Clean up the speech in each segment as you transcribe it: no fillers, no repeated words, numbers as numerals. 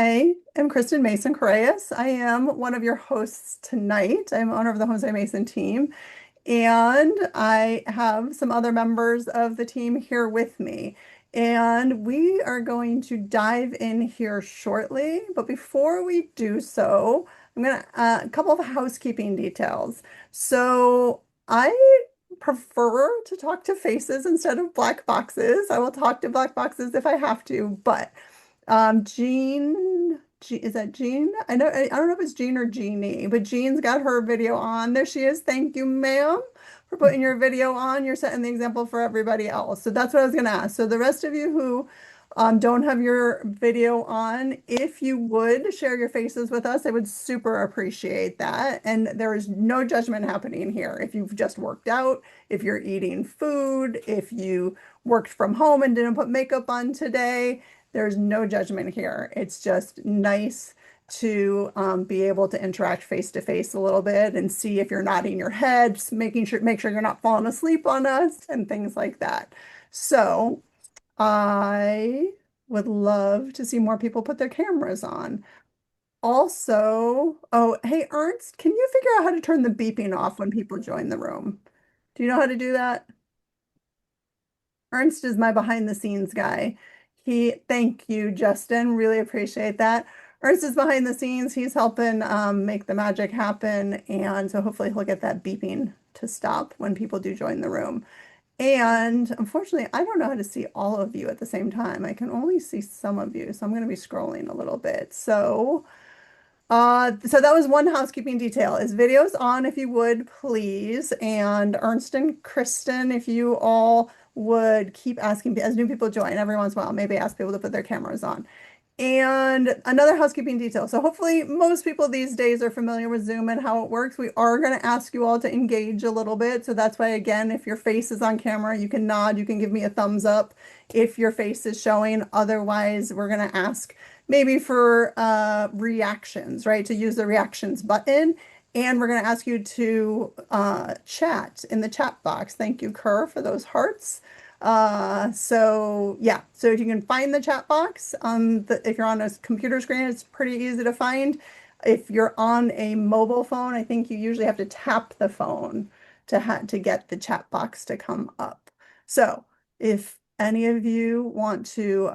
I am Kristen Mason Correas. I am one of your hosts tonight. I'm owner of the Homes by Mason team, and I have some other members of the team here with me. And we are going to dive in here shortly. But before we do so, I'm going to a couple of housekeeping details. So I prefer to talk to faces instead of black boxes. I will talk to black boxes if I have to, but is that Jean? I don't know if it's Jean or Jeannie, but Jean's got her video on. There she is. Thank you, ma'am, for putting your video on. You're setting the example for everybody else. So that's what I was going to ask. So the rest of you who don't have your video on, if you would share your faces with us, I would super appreciate that. And there is no judgment happening here. If you've just worked out, if you're eating food, if you worked from home and didn't put makeup on today, there's no judgment here. It's just nice to be able to interact face to face a little bit and see if you're nodding your head, just make sure you're not falling asleep on us and things like that. So I would love to see more people put their cameras on. Also, oh, hey, Ernst, can you figure out how to turn the beeping off when people join the room? Do you know how to do that? Ernst is my behind the scenes guy. Thank you, Justin. Really appreciate that. Ernst is behind the scenes. He's helping make the magic happen. And so hopefully he'll get that beeping to stop when people do join the room. And unfortunately, I don't know how to see all of you at the same time. I can only see some of you. So I'm going to be scrolling a little bit. So that was one housekeeping detail. Is videos on if you would, please. And Ernst and Kristen, if you all would keep asking as new people join every once in a while, maybe ask people to put their cameras on. And another housekeeping detail. So hopefully most people these days are familiar with Zoom and how it works. We are going to ask you all to engage a little bit. So that's why, again, if your face is on camera, you can nod, you can give me a thumbs up if your face is showing. Otherwise, we're going to ask maybe for reactions, right? To use the reactions button. And we're going to ask you to chat in the chat box. Thank you, Kerr, for those hearts. So yeah, so if you can find the chat box, if you're on a computer screen, it's pretty easy to find. If you're on a mobile phone, I think you usually have to tap the phone to get the chat box to come up. So if any of you want to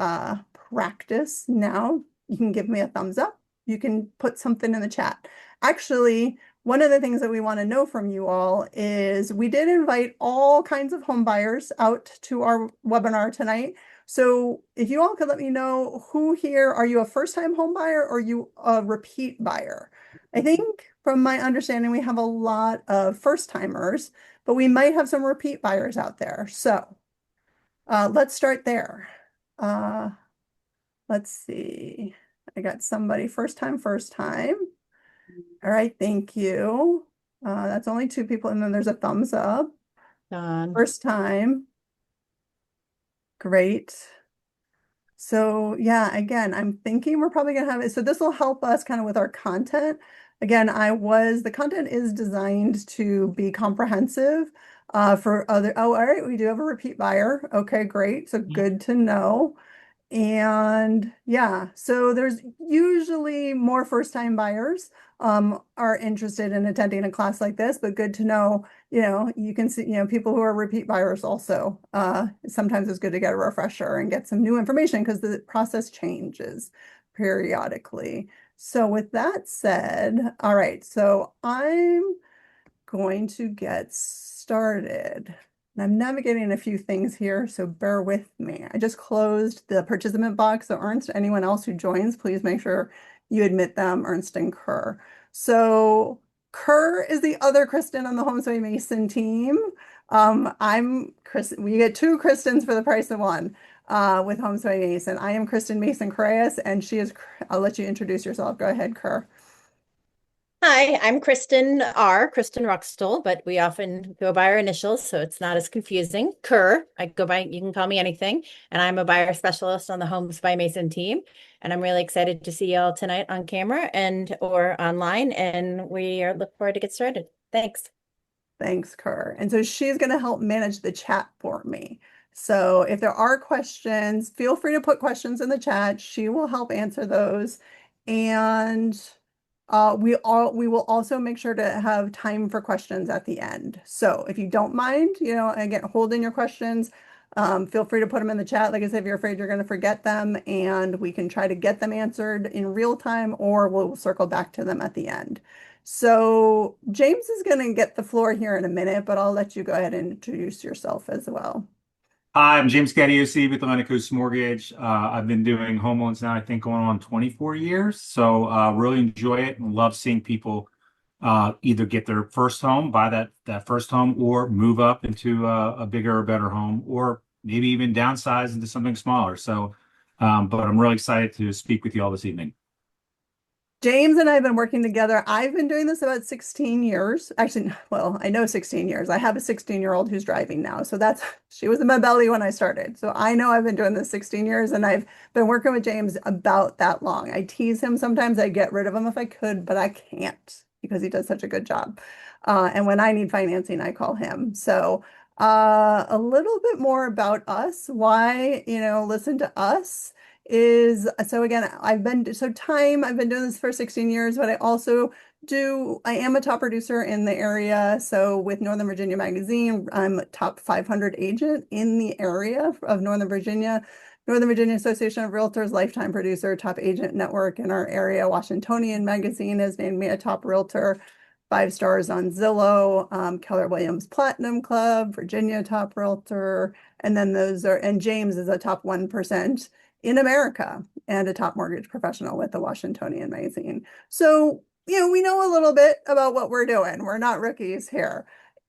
practice now, you can give me a thumbs up. You can put something in the chat. Actually, one of the things that we want to know from you all is we did invite all kinds of home buyers out to our webinar tonight. So if you all could let me know who here, are you a first-time home buyer or are you a repeat buyer? I think from my understanding, we have a lot of first-timers, but we might have some repeat buyers out there. So let's start there. Let's see. I got somebody first time. All right, thank you. That's only two people, and then there's a thumbs up. Done. First time. Great. So yeah, again, I'm thinking we're probably gonna have it. So this will help us kind of with our content. Again, the content is designed to be comprehensive for other, oh, all right, we do have a repeat buyer. Okay, great. So good to know. And yeah, so there's usually more first-time buyers are interested in attending a class like this, but good to know, you can see, people who are repeat buyers also. Sometimes it's good to get a refresher and get some new information because the process changes periodically. So with that said, all right, so I'm going to get started. And I'm navigating a few things here, so bear with me. I just closed the participant box. So Ernst, anyone else who joins, please make sure you admit them, Ernst and Kerr. So Kerr is the other Kristen on the Homes by Mason team. I'm Kristen. We get two Kristens for the price of one with Homes by Mason. I am Kristen Mason Correas, and I'll let you introduce yourself. Go ahead, Kerr. Hi, I'm Kristen Ruxtell, but we often go by our initials, so it's not as confusing. Kerr, you can call me anything, and I'm a buyer specialist on the Homes by Mason team, and I'm really excited to see y'all tonight on camera or online, and look forward to get started. Thanks. Thanks, Kerr. And so she's going to help manage the chat for me. So if there are questions, feel free to put questions in the chat. She will help answer those. And we will also make sure to have time for questions at the end. So if you don't mind, again, hold in your questions. Feel free to put them in the chat. Like I said, if you're afraid you're going to forget them, and we can try to get them answered in real time, or we'll circle back to them at the end. So James is going to get the floor here in a minute, but I'll let you go ahead and introduce yourself as well. Hi, I'm James Gattiosi with Atlantic Coast Mortgage. I've been doing home loans now, I think, going on 24 years. So really enjoy it and love seeing people either get their first home, buy that first home, or move up into a bigger or better home, or maybe even downsize into something smaller. So, but I'm really excited to speak with you all this evening. James and I have been working together. I've been doing this about 16 years. Actually, well, I know 16 years. I have a 16-year-old who's driving now. So she was in my belly when I started. So I know I've been doing this 16 years, and I've been working with James about that long. I tease him sometimes. I'd get rid of him if I could, but I can't because he does such a good job. And when I need financing, I call him. So a little bit more about us, why, listen to us is, so again, I've been doing this for 16 years, but I am a top producer in the area. So with Northern Virginia Magazine, I'm a top 500 agent in the area of Northern Virginia. Northern Virginia Association of Realtors Lifetime Producer, top agent network in our area. Washingtonian Magazine has named me a top realtor, 5 stars on Zillow. Keller Williams Platinum Club, Virginia top realtor. And then and James is a top 1% in America and a top mortgage professional with the Washingtonian Magazine. So, we know a little bit about what we're doing. We're not rookies here.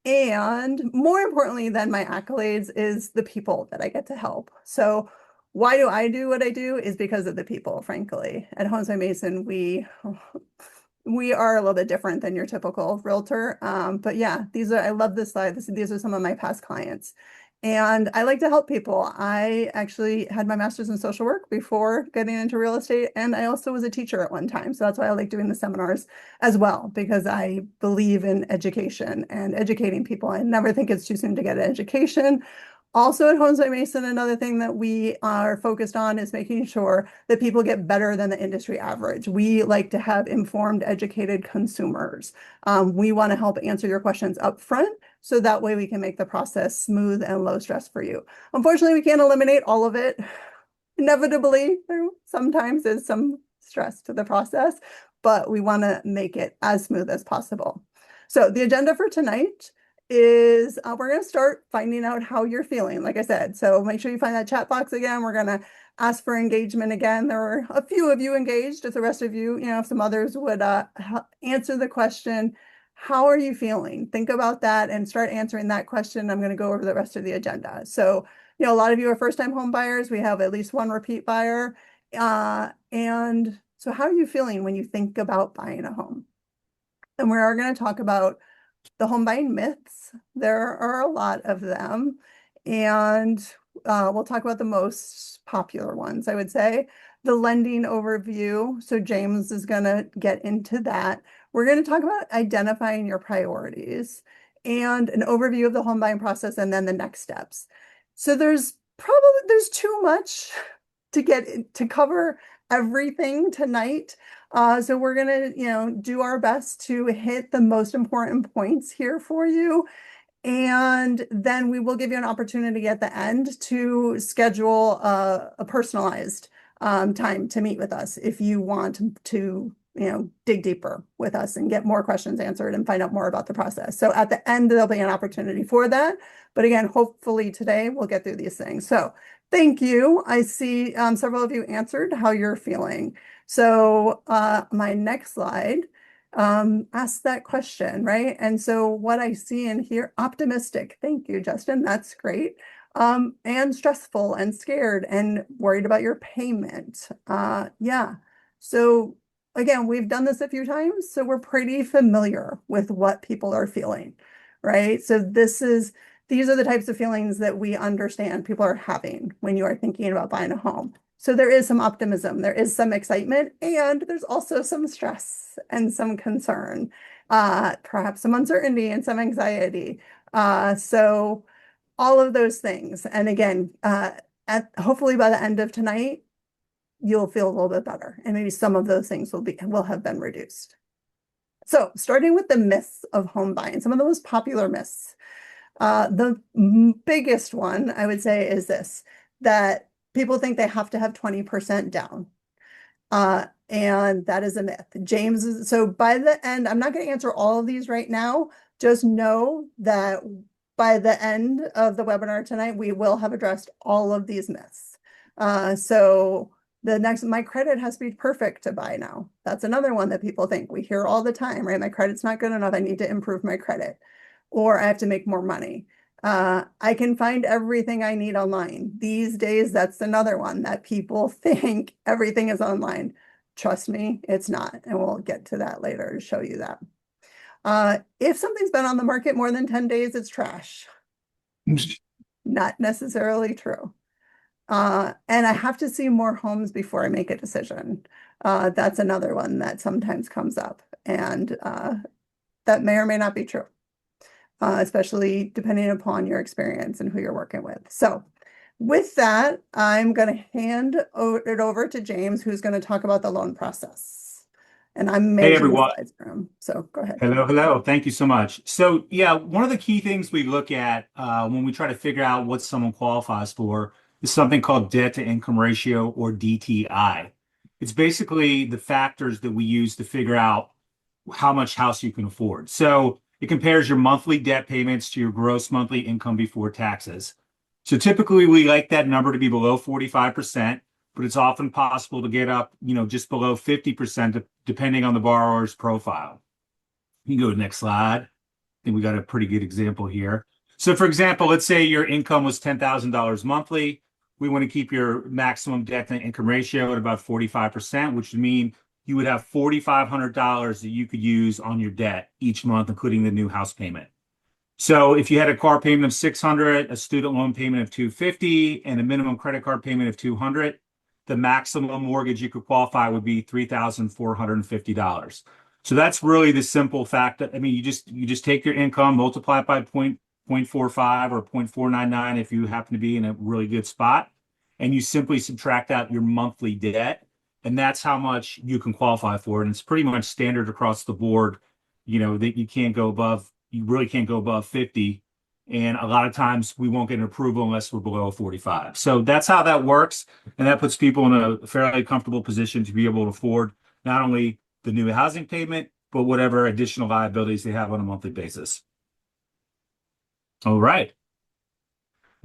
And more importantly than my accolades is the people that I get to help. So why do I do what I do is because of the people, frankly. At Homes by Mason, we are a little bit different than your typical realtor. But yeah, I love this slide. These are some of my past clients. And I like to help people. I actually had my master's in social work before getting into real estate. And I also was a teacher at one time. So that's why I like doing the seminars as well, because I believe in education and educating people. I never think it's too soon to get an education. Also at Homes by Mason, another thing that we are focused on is making sure that people get better than the industry average. We like to have informed, educated consumers. We want to help answer your questions up front, so that way we can make the process smooth and low stress for you. Unfortunately, we can't eliminate all of it. Inevitably, there sometimes is some stress to the process, but we want to make it as smooth as possible. So the agenda for tonight is we're going to start finding out how you're feeling, like I said. So make sure you find that chat box again. We're going to ask for engagement again. There were a few of you engaged. If the rest of you, if some others would answer the question, how are you feeling? Think about that and start answering that question. I'm going to go over the rest of the agenda. So, a lot of you are first-time home buyers. We have at least one repeat buyer. And so how are you feeling when you think about buying a home? And we are going to talk about the home buying myths. There are a lot of them, and we'll talk about the most popular ones, I would say. The lending overview. So James is going to get into that. We're going to talk about identifying your priorities and an overview of the home buying process, and then the next steps. So there's too much to cover everything tonight. So we're gonna, do our best to hit the most important points here for you. And then we will give you an opportunity at the end to schedule a personalized time to meet with us if you want to, dig deeper with us and get more questions answered and find out more about the process. So at the end, there'll be an opportunity for that. But again, hopefully today we'll get through these things. So thank you. I see several of you answered how you're feeling. So my next slide asks that question, right? And so what I see in here, optimistic. Thank you, Justin. That's great. And stressful and scared and worried about your payment. Yeah. So again, we've done this a few times, so we're pretty familiar with what people are feeling, right? So these are the types of feelings that we understand people are having when you are thinking about buying a home. So there is some optimism, there is some excitement, and there's also some stress and some concern, perhaps some uncertainty and some anxiety. So all of those things. And again, hopefully by the end of tonight, you'll feel a little bit better. And maybe some of those things will have been reduced. So starting with the myths of home buying, some of the most popular myths. The biggest one I would say is this, that people think they have to have 20% down. And that is a myth. So by the end, I'm not going to answer all of these right now. Just know that by the end of the webinar tonight, we will have addressed all of these myths. So my credit has to be perfect to buy now. That's another one that people think. We hear all the time, right? My credit's not good enough. I need to improve my credit, or I have to make more money. I can find everything I need online. These days, that's another one that people think everything is online. Trust me, it's not. And we'll get to that later to show you that. If something's been on the market more than 10 days, it's trash. Not necessarily true. And I have to see more homes before I make a decision. That's another one that sometimes comes up. And that may or may not be true. Especially depending upon your experience and who you're working with. So with that, I'm going to hand it over to James, who's going to talk about the loan process. And I'm managing the slides for him. So go ahead. Hello. Thank you so much. So yeah, one of the key things we look at when we try to figure out what someone qualifies for is something called debt to income ratio, or DTI. It's basically the factors that we use to figure out how much house you can afford. So it compares your monthly debt payments to your gross monthly income before taxes. So typically we like that number to be below 45%, but it's often possible to get up, just below 50% depending on the borrower's profile. You can go to the next slide. I think we got a pretty good example here. So for example, let's say your income was $10,000 monthly. We want to keep your maximum debt to income ratio at about 45%, which would mean you would have $4,500 that you could use on your debt each month, including the new house payment. So if you had a car payment of $600, a student loan payment of $250, and a minimum credit card payment of $200, the maximum mortgage you could qualify would be $3,450. So that's really the simple fact. I mean, you just take your income, multiply it by 0.45 or 0.499 if you happen to be in a really good spot, and you simply subtract out your monthly debt. And that's how much you can qualify for. And it's pretty much standard across the board, that you really can't go above 50. And a lot of times we won't get an approval unless we're below 45. So that's how that works. And that puts people in a fairly comfortable position to be able to afford not only the new housing payment, but whatever additional liabilities they have on a monthly basis. All right.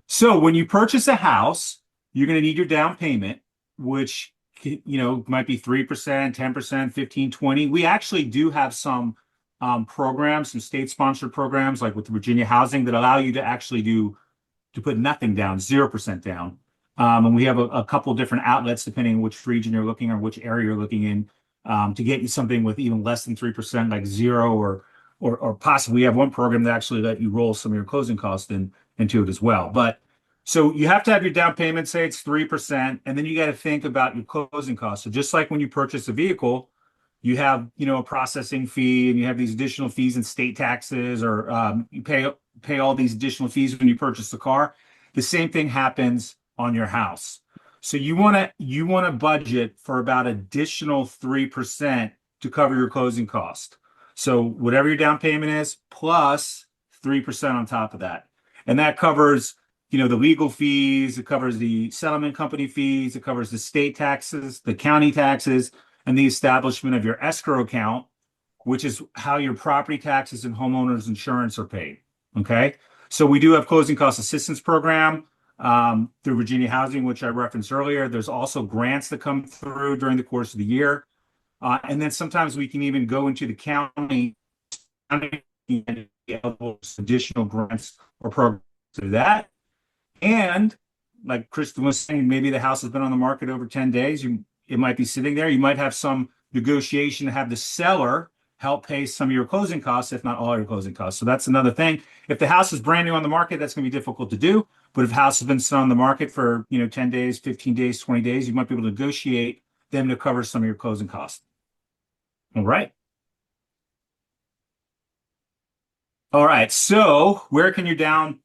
So when you purchase a house, you're going to need your down payment, which might be 3%, 10%, 15, 20. We actually do have some programs, some state-sponsored programs, like with Virginia Housing, that allow you to actually to put nothing down, 0% down. And we have a couple different outlets, depending on which region you're looking or which area you're looking in, to get you something with even less than 3%, like 0, or possibly we have one program that actually let you roll some of your closing costs into it as well. But so you have to have your down payment, say it's 3%, and then you got to think about your closing costs. So just like when you purchase a vehicle, you have, a processing fee, and you have these additional fees and state taxes, or you pay all these additional fees when you purchase the car. The same thing happens on your house. So you want to budget for about additional 3% to cover your closing cost. So whatever your down payment is, plus 3% on top of that. And that covers, the legal fees, it covers the settlement company fees, it covers the state taxes, the county taxes, and the establishment of your escrow account, which is how your property taxes and homeowners insurance are paid. Okay. So we do have closing cost assistance program through Virginia Housing, which I referenced earlier. There's also grants that come through during the course of the year. And then sometimes we can even go into the county and eligible additional grants or programs through that. And like Kristen was saying, maybe the house has been on the market over 10 days. It might be sitting there. You might have some negotiation to have the seller help pay some of your closing costs, if not all your closing costs. So that's another thing. If the house is brand new on the market, that's going to be difficult to do. But if the house has been on the market for 10 days, 15 days, 20 days, you might be able to negotiate them to cover some of your closing costs. All right. All right. So where can your down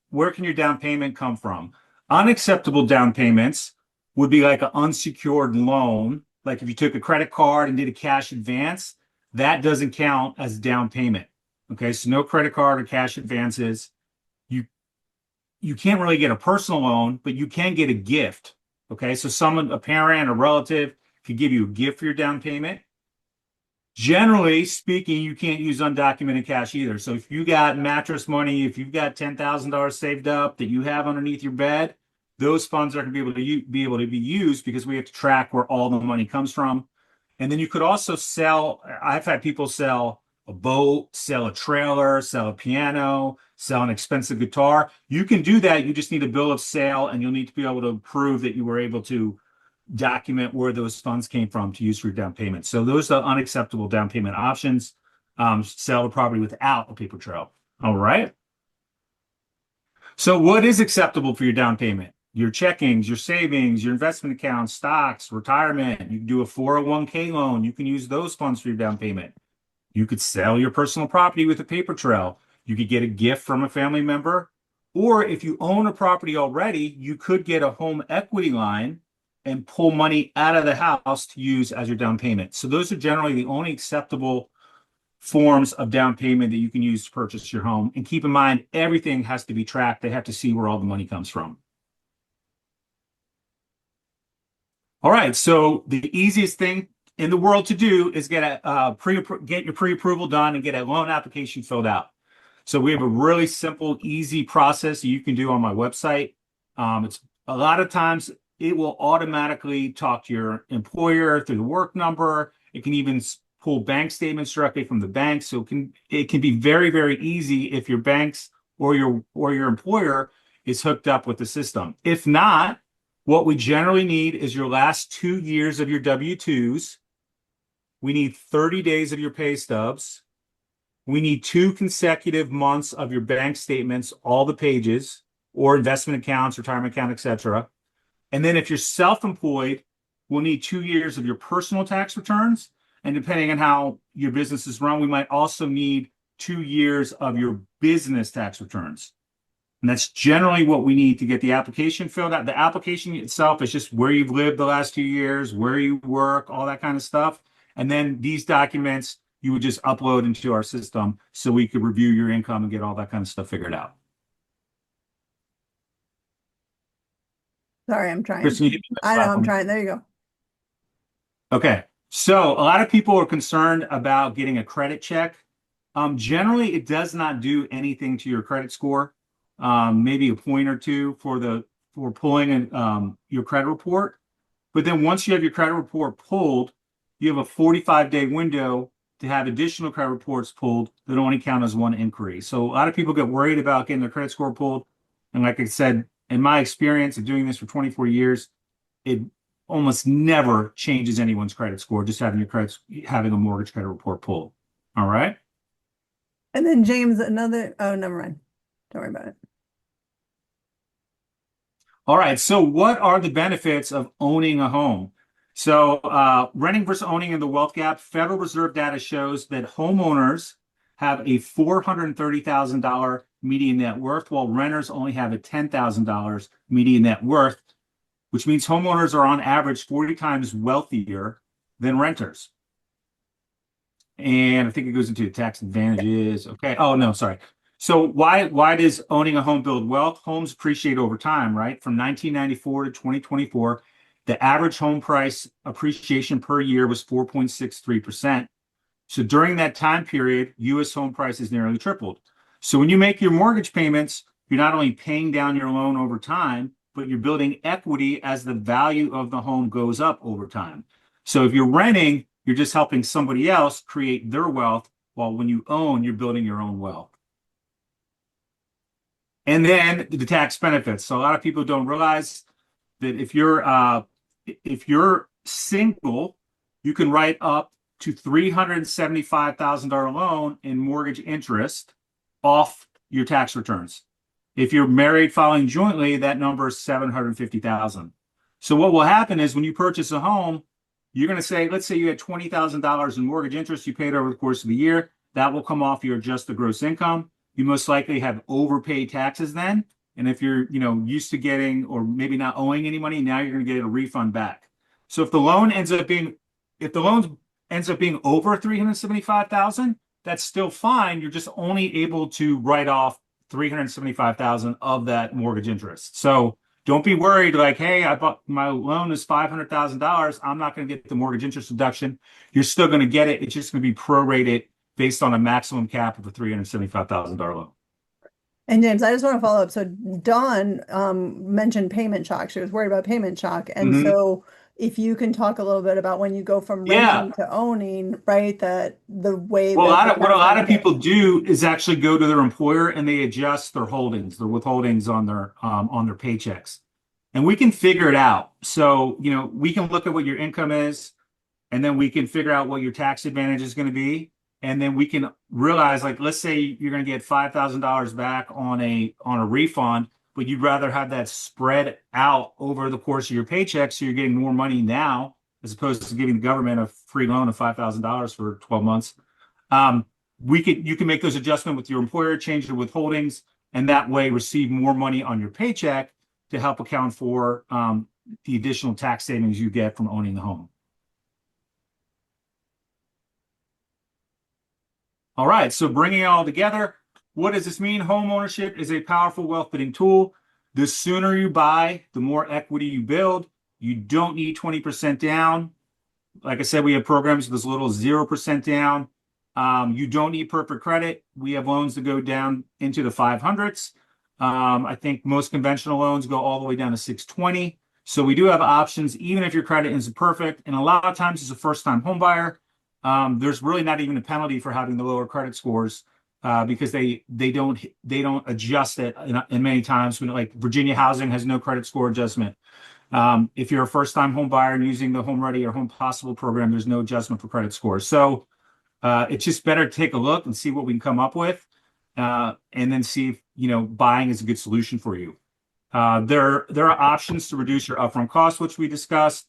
payment come from? Unacceptable down payments would be like an unsecured loan. Like if you took a credit card and did a cash advance, that doesn't count as down payment. Okay. So no credit card or cash advances. You you can't really get a personal loan, but you can get a gift. Okay. So someone, a parent, a relative could give you a gift for your down payment. Generally speaking, you can't use undocumented cash either. So if you got mattress money, if you've got $10,000 saved up that you have underneath your bed, those funds are going to be able to be used because we have to track where all the money comes from. And then you could also sell. I've had people sell a boat, sell a trailer, sell a piano, sell an expensive guitar. You can do that. You just need a bill of sale, and you'll need to be able to prove that you were able to document where those funds came from to use for your down payment. So those are unacceptable down payment options. Sell the property without a paper trail. All right. So what is acceptable for your down payment? Your checkings, your savings, your investment accounts, stocks, retirement. You can do a 401k loan. You can use those funds for your down payment. You could sell your personal property with a paper trail. You could get a gift from a family member. Or if you own a property already, you could get a home equity line and pull money out of the house to use as your down payment. So those are generally the only acceptable forms of down payment that you can use to purchase your home. And keep in mind, everything has to be tracked. They have to see where all the money comes from. All right, so the easiest thing in the world to do is get your pre-approval done and get a loan application filled out. So we have a really simple, easy process you can do on my website. It's a lot of times it will automatically talk to your employer through the work number. It can even pull bank statements directly from the bank. So it can be very, very easy if your banks or your employer is hooked up with the system. If not, what we generally need is your last 2 years of your W-2s. We need 30 days of your pay stubs. We need 2 consecutive months of your bank statements, all the pages, or investment accounts, retirement account, etc. And then if you're self-employed, we'll need 2 years of your personal tax returns. And depending on how your business is run, we might also need 2 years of your business tax returns. And that's generally what we need to get the application filled out. The application itself is just where you've lived the last 2 years, where you work, all that kind of stuff. And then these documents you would just upload into our system so we could review your income and get all that kind of stuff figured out. Sorry, I'm trying. Kristen, you hit me with the I know, I'm platform. trying. There you go. Okay. So a lot of people are concerned about getting a credit check. Generally, it does not do anything to your credit score. Maybe a point or two for pulling your credit report. But then once you have your credit report pulled, you have a 45-day window to have additional credit reports pulled that only count as one inquiry. So a lot of people get worried about getting their credit score pulled. And like I said, in my experience of doing this for 24 years, it almost never changes anyone's credit score, just having having a mortgage credit report pulled. All right. And then James, oh, never mind. Don't worry about it. All right. So what are the benefits of owning a home? So renting versus owning in the wealth gap, Federal Reserve data shows that homeowners have a $430,000 median net worth, while renters only have a $10,000 median net worth, which means homeowners are on average 40 times wealthier than renters. And I think it goes into tax advantages. Okay. Oh, no, sorry. So why does owning a home build wealth? Homes appreciate over time, right? From 1994 to 2024, the average home price appreciation per year was 4.63%. So during that time period, U.S. home prices nearly tripled. So when you make your mortgage payments, you're not only paying down your loan over time, but you're building equity as the value of the home goes up over time. So if you're renting, you're just helping somebody else create their wealth, while when you own, you're building your own wealth. And then the tax benefits. So a lot of people don't realize that if you're single, you can write up to $375,000 loan in mortgage interest off your tax returns. If you're married filing jointly, that number is $750,000. So what will happen is when you purchase a home, you're going to say, let's say you had $20,000 in mortgage interest you paid over the course of the year. That will come off your adjusted gross income. you most likely have overpaid taxes then. And if you're, used to getting or maybe not owing any money, now you're going to get a refund back. So if the loan ends up being over 375,000, that's still fine. You're just only able to write off 375,000 of that mortgage interest. So don't be worried like, hey, I bought my loan is $500,000. I'm not going to get the mortgage interest deduction. You're still going to get it. It's just going to be prorated based on a maximum cap of a $375,000 loan. And James, I just want to follow up. So Dawn mentioned payment shock. She was worried about payment shock. And Mhm. so if you can talk a little bit about when you go from Yeah. renting to owning, right? That the way Well, that the what a tax lot of benefit. people do is actually go to their employer and they adjust their holdings, their withholdings on their paychecks, and we can figure it out. So, we can look at what your income is, and then we can figure out what your tax advantage is going to be, and then we can realize, like, let's say you're going to get $5,000 back on a refund, but you'd rather have that spread out over the course of your paycheck, so you're getting more money now as opposed to giving the government a free loan of $5,000 for 12 months. Um, you can make those adjustments with your employer, change the withholdings, and that way receive more money on your paycheck to help account for the additional tax savings you get from owning the home. All right, so bringing it all together, what does this mean? Home ownership is a powerful wealth building tool. The sooner you buy, the more equity you build. You don't need 20% down. Like I said, we have programs with as little as 0% down. You don't need perfect credit. We have loans that go down into the 500s. I think most conventional loans go all the way down to 620. So we do have options, even if your credit isn't perfect. And a lot of times, as a first-time home buyer, there's really not even a penalty for having the lower credit scores because they don't adjust it. And many times, like Virginia Housing has no credit score adjustment. If you're a first-time home buyer and using the Home Ready or Home Possible program, there's no adjustment for credit scores. So it's just better to take a look and see what we can come up with, and then see if buying is a good solution for you. There are options to reduce your upfront costs, which we discussed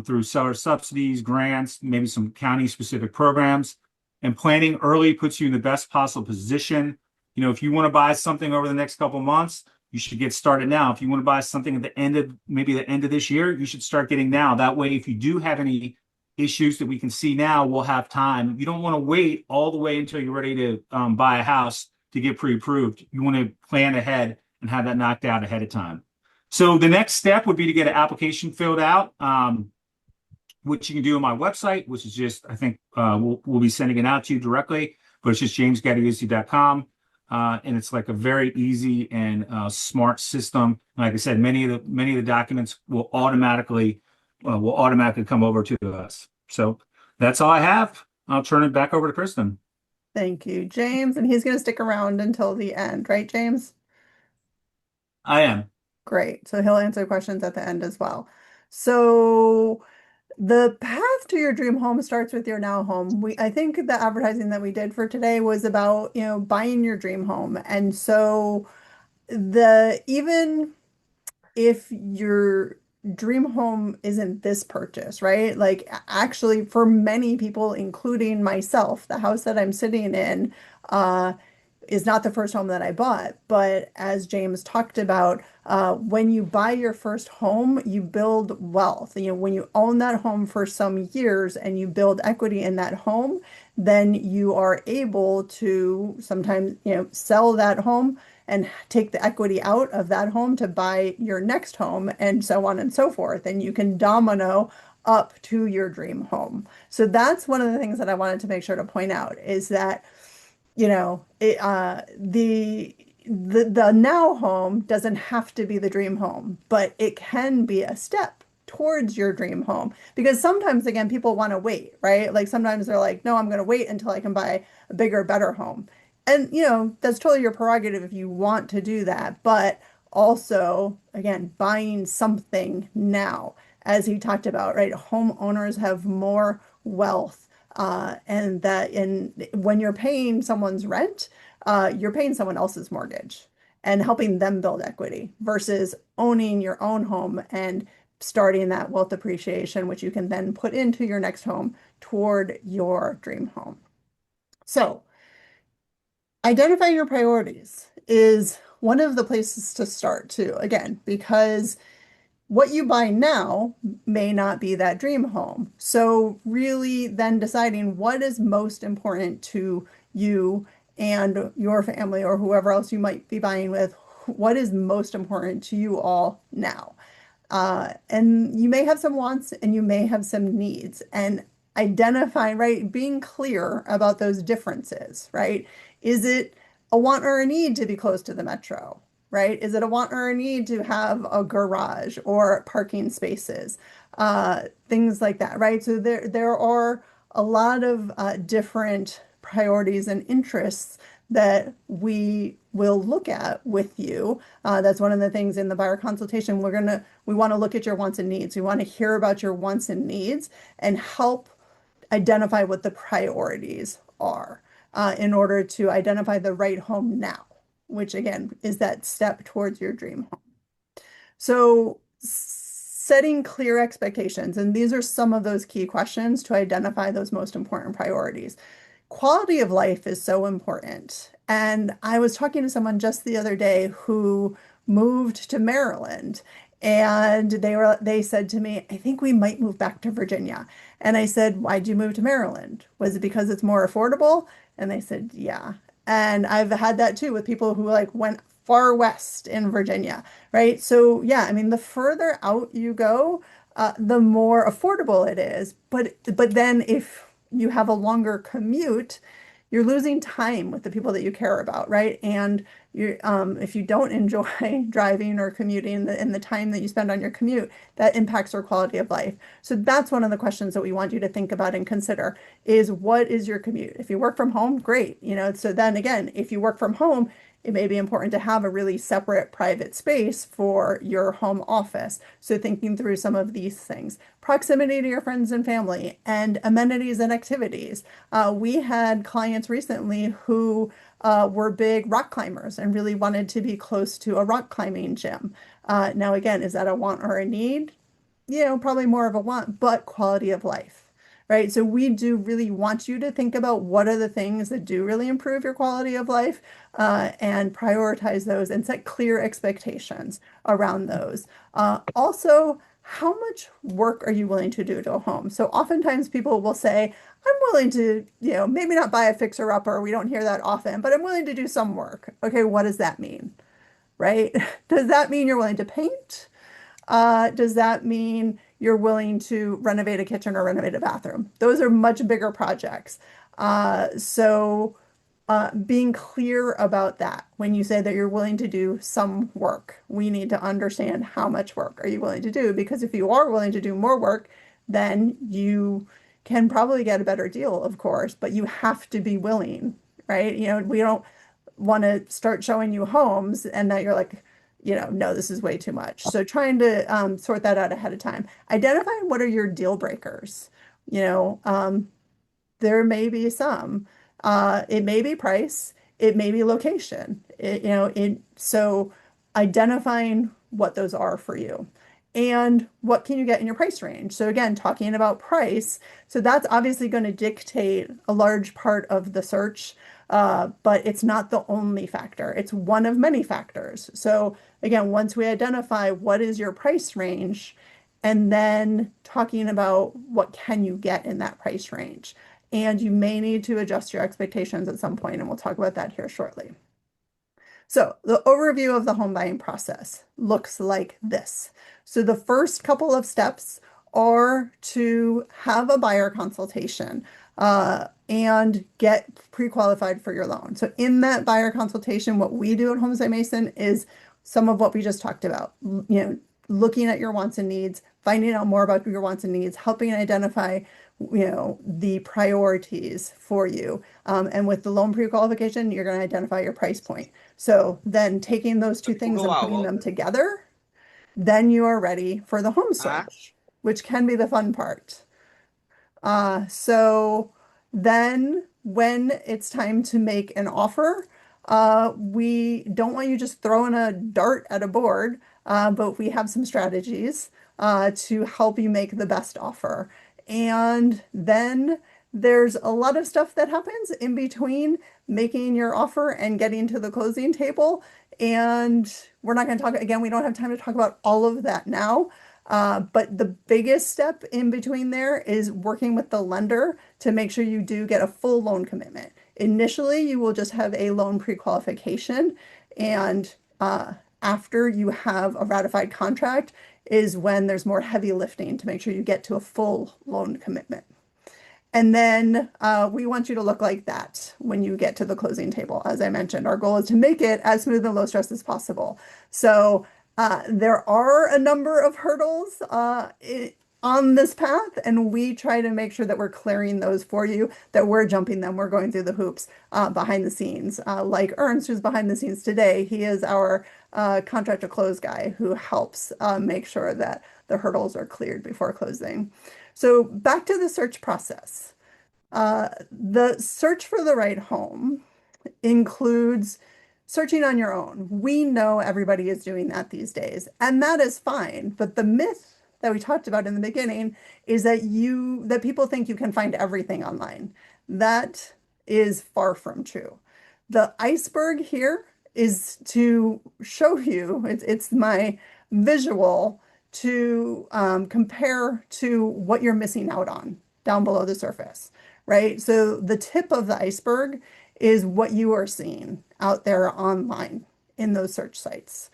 through seller subsidies, grants, maybe some county-specific programs. And planning early puts you in the best possible position. If you want to buy something over the next couple of months, you should get started now. If you want to buy something at the end of this year, you should start getting now. That way, if you do have any issues that we can see now, we'll have time. You don't want to wait all the way until you're ready to buy a house to get pre-approved. You want to plan ahead and have that knocked out ahead of time. So the next step would be to get an application filled out, which you can do on my website, which is just, I think we'll be sending it out to you directly, but it's just jamesgaddiusi.com. And it's like a very easy and smart system. Like I said, many of the documents will automatically come over to us. So that's all I have. I'll turn it back over to Kristen. Thank you, James. And he's going to stick around until the end, right, James? I am. Great. So he'll answer questions at the end as well. So the path to your dream home starts with your now home. I think the advertising that we did for today was about, buying your dream home. And so even if your dream home isn't this purchase, right? Like actually for many people, including myself, the house that I'm sitting in, is not the first home that I bought. But as James talked about, when you buy your first home, you build wealth. When you own that home for some years and you build equity in that home, then you are able to sometimes, sell that home and take the equity out of that home to buy your next home and so on and so forth. And you can domino up to your dream home. So that's one of the things that I wanted to make sure to point out is that the now home doesn't have to be the dream home, but it can be a step towards your dream home because sometimes again people want to wait, right? Like sometimes they're like, no, I'm going to wait until I can buy a bigger, better home. And that's totally your prerogative if you want to do that, but also again buying something now, as he talked about, right? Homeowners have more wealth, and when you're paying someone's rent, you're paying someone else's mortgage and helping them build equity versus owning your own home and starting that wealth appreciation, which you can then put into your next home toward your dream home. So Identifying your priorities is one of the places to start too, again, because what you buy now may not be that dream home. So really then deciding what is most important to you and your family or whoever else you might be buying with, what is most important to you all now. And you may have some wants and you may have some needs, and identifying, right, being clear about those differences, right? Is it a want or a need to be close to the metro, right? Is it a want or a need to have a garage or parking spaces, things like that, right? So there are a lot of different priorities and interests that we will look at with you. That's one of the things in the buyer consultation. We want to look at your wants and needs. We want to hear about your wants and needs and help identify what the priorities are in order to identify the right home now, which again is that step towards your dream home. So setting clear expectations, and these are some of those key questions to identify those most important priorities. Quality of life is so important. And I was talking to someone just the other day who moved to Maryland, and they said to me, I think we might move back to Virginia. And I said, why'd you move to Maryland? Was it because it's more affordable? And they said, yeah. And I've had that too with people who like went far west in Virginia, right? So yeah, I mean, the further out you go, the more affordable it is. But then if you have a longer commute, you're losing time with the people that you care about, right? And if you don't enjoy driving or commuting and the time that you spend on your commute, that impacts your quality of life. So that's one of the questions that we want you to think about and consider is what is your commute? If you work from home, great. So then again, if you work from home, it may be important to have a really separate private space for your home office. So thinking through some of these things, proximity to your friends and family, and amenities and activities. We had clients recently who were big rock climbers and really wanted to be close to a rock climbing gym. Now, again, is that a want or a need? Probably more of a want, but quality of life. Right. So we do really want you to think about what are the things that do really improve your quality of life and prioritize those and set clear expectations around those. Also, how much work are you willing to do to a home? So oftentimes people will say, I'm willing to, maybe not buy a fixer-upper. We don't hear that often, but I'm willing to do some work. Okay, what does that mean? Right? Does that mean you're willing to paint? Does that mean you're willing to renovate a kitchen or renovate a bathroom? Those are much bigger projects. So being clear about that when you say that you're willing to do some work, we need to understand how much work are you willing to do? Because if you are willing to do more work, then you can probably get a better deal, of course, but you have to be willing, right? We don't want to start showing you homes and that you're like, no, this is way too much. So trying to sort that out ahead of time. Identifying what are your deal breakers. There may be some. It may be price. It may be location. So identifying what those are for you. And what can you get in your price range? So again, talking about price. So that's obviously going to dictate a large part of the search, but it's not the only factor. It's one of many factors. So again, once we identify what is your price range, and then talking about what can you get in that price range. And you may need to adjust your expectations at some point, and we'll talk about that here shortly. So the overview of the home buying process looks like this. So the first couple of steps are to have a buyer consultation and get pre-qualified for your loan. So in that buyer consultation, what we do at Homes by Mason is some of what we just talked about, looking at your wants and needs, finding out more about your wants and needs, helping identify the priorities for you. And with the loan pre-qualification, you're going to identify your price point. So then taking those two things and putting them together, then you are ready for the home search, which can be the fun part. So then when it's time to make an offer, we don't want you just throwing a dart at a board, but we have some strategies to help you make the best offer. And then there's a lot of stuff that happens in between making your offer and getting to the closing table. And we're not going to talk, again, we don't have time to talk about all of that now. But the biggest step in between there is working with the lender to make sure you do get a full loan commitment. Initially, you will just have a loan pre-qualification, and after you have a ratified contract is when there's more heavy lifting to make sure you get to a full loan commitment. And then we want you to look like that when you get to the closing table. As I mentioned, our goal is to make it as smooth and low stress as possible. So there are a number of hurdles on this path, and we try to make sure that we're clearing those for you, that we're jumping them, we're going through the hoops behind the scenes. Like Ernst, who's behind the scenes today, he is our contract to close guy who helps make sure that the hurdles are cleared before closing. So back to the search process. The search for the right home includes searching on your own. We know everybody is doing that these days, and that is fine. But the myth that we talked about in the beginning is that people think you can find everything online. That is far from true. The iceberg here is to show you, it's my visual to compare to what you're missing out on down below the surface, right? So the tip of the iceberg is what you are seeing out there online in those search sites.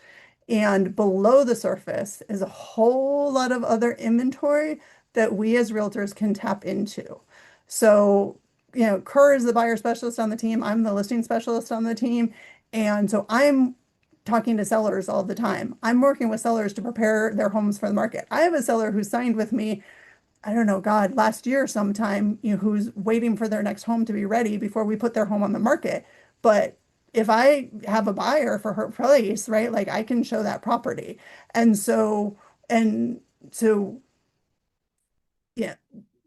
And below the surface is a whole lot of other inventory that we as realtors can tap into. So, Kerr is the buyer specialist on the team. I'm the listing specialist on the team. And so I'm talking to sellers all the time. I'm working with sellers to prepare their homes for the market. I have a seller who signed with me, I don't know, God, last year sometime, who's waiting for their next home to be ready before we put their home on the market. But if I have a buyer for her place, right, like I can show that property. And so, yeah,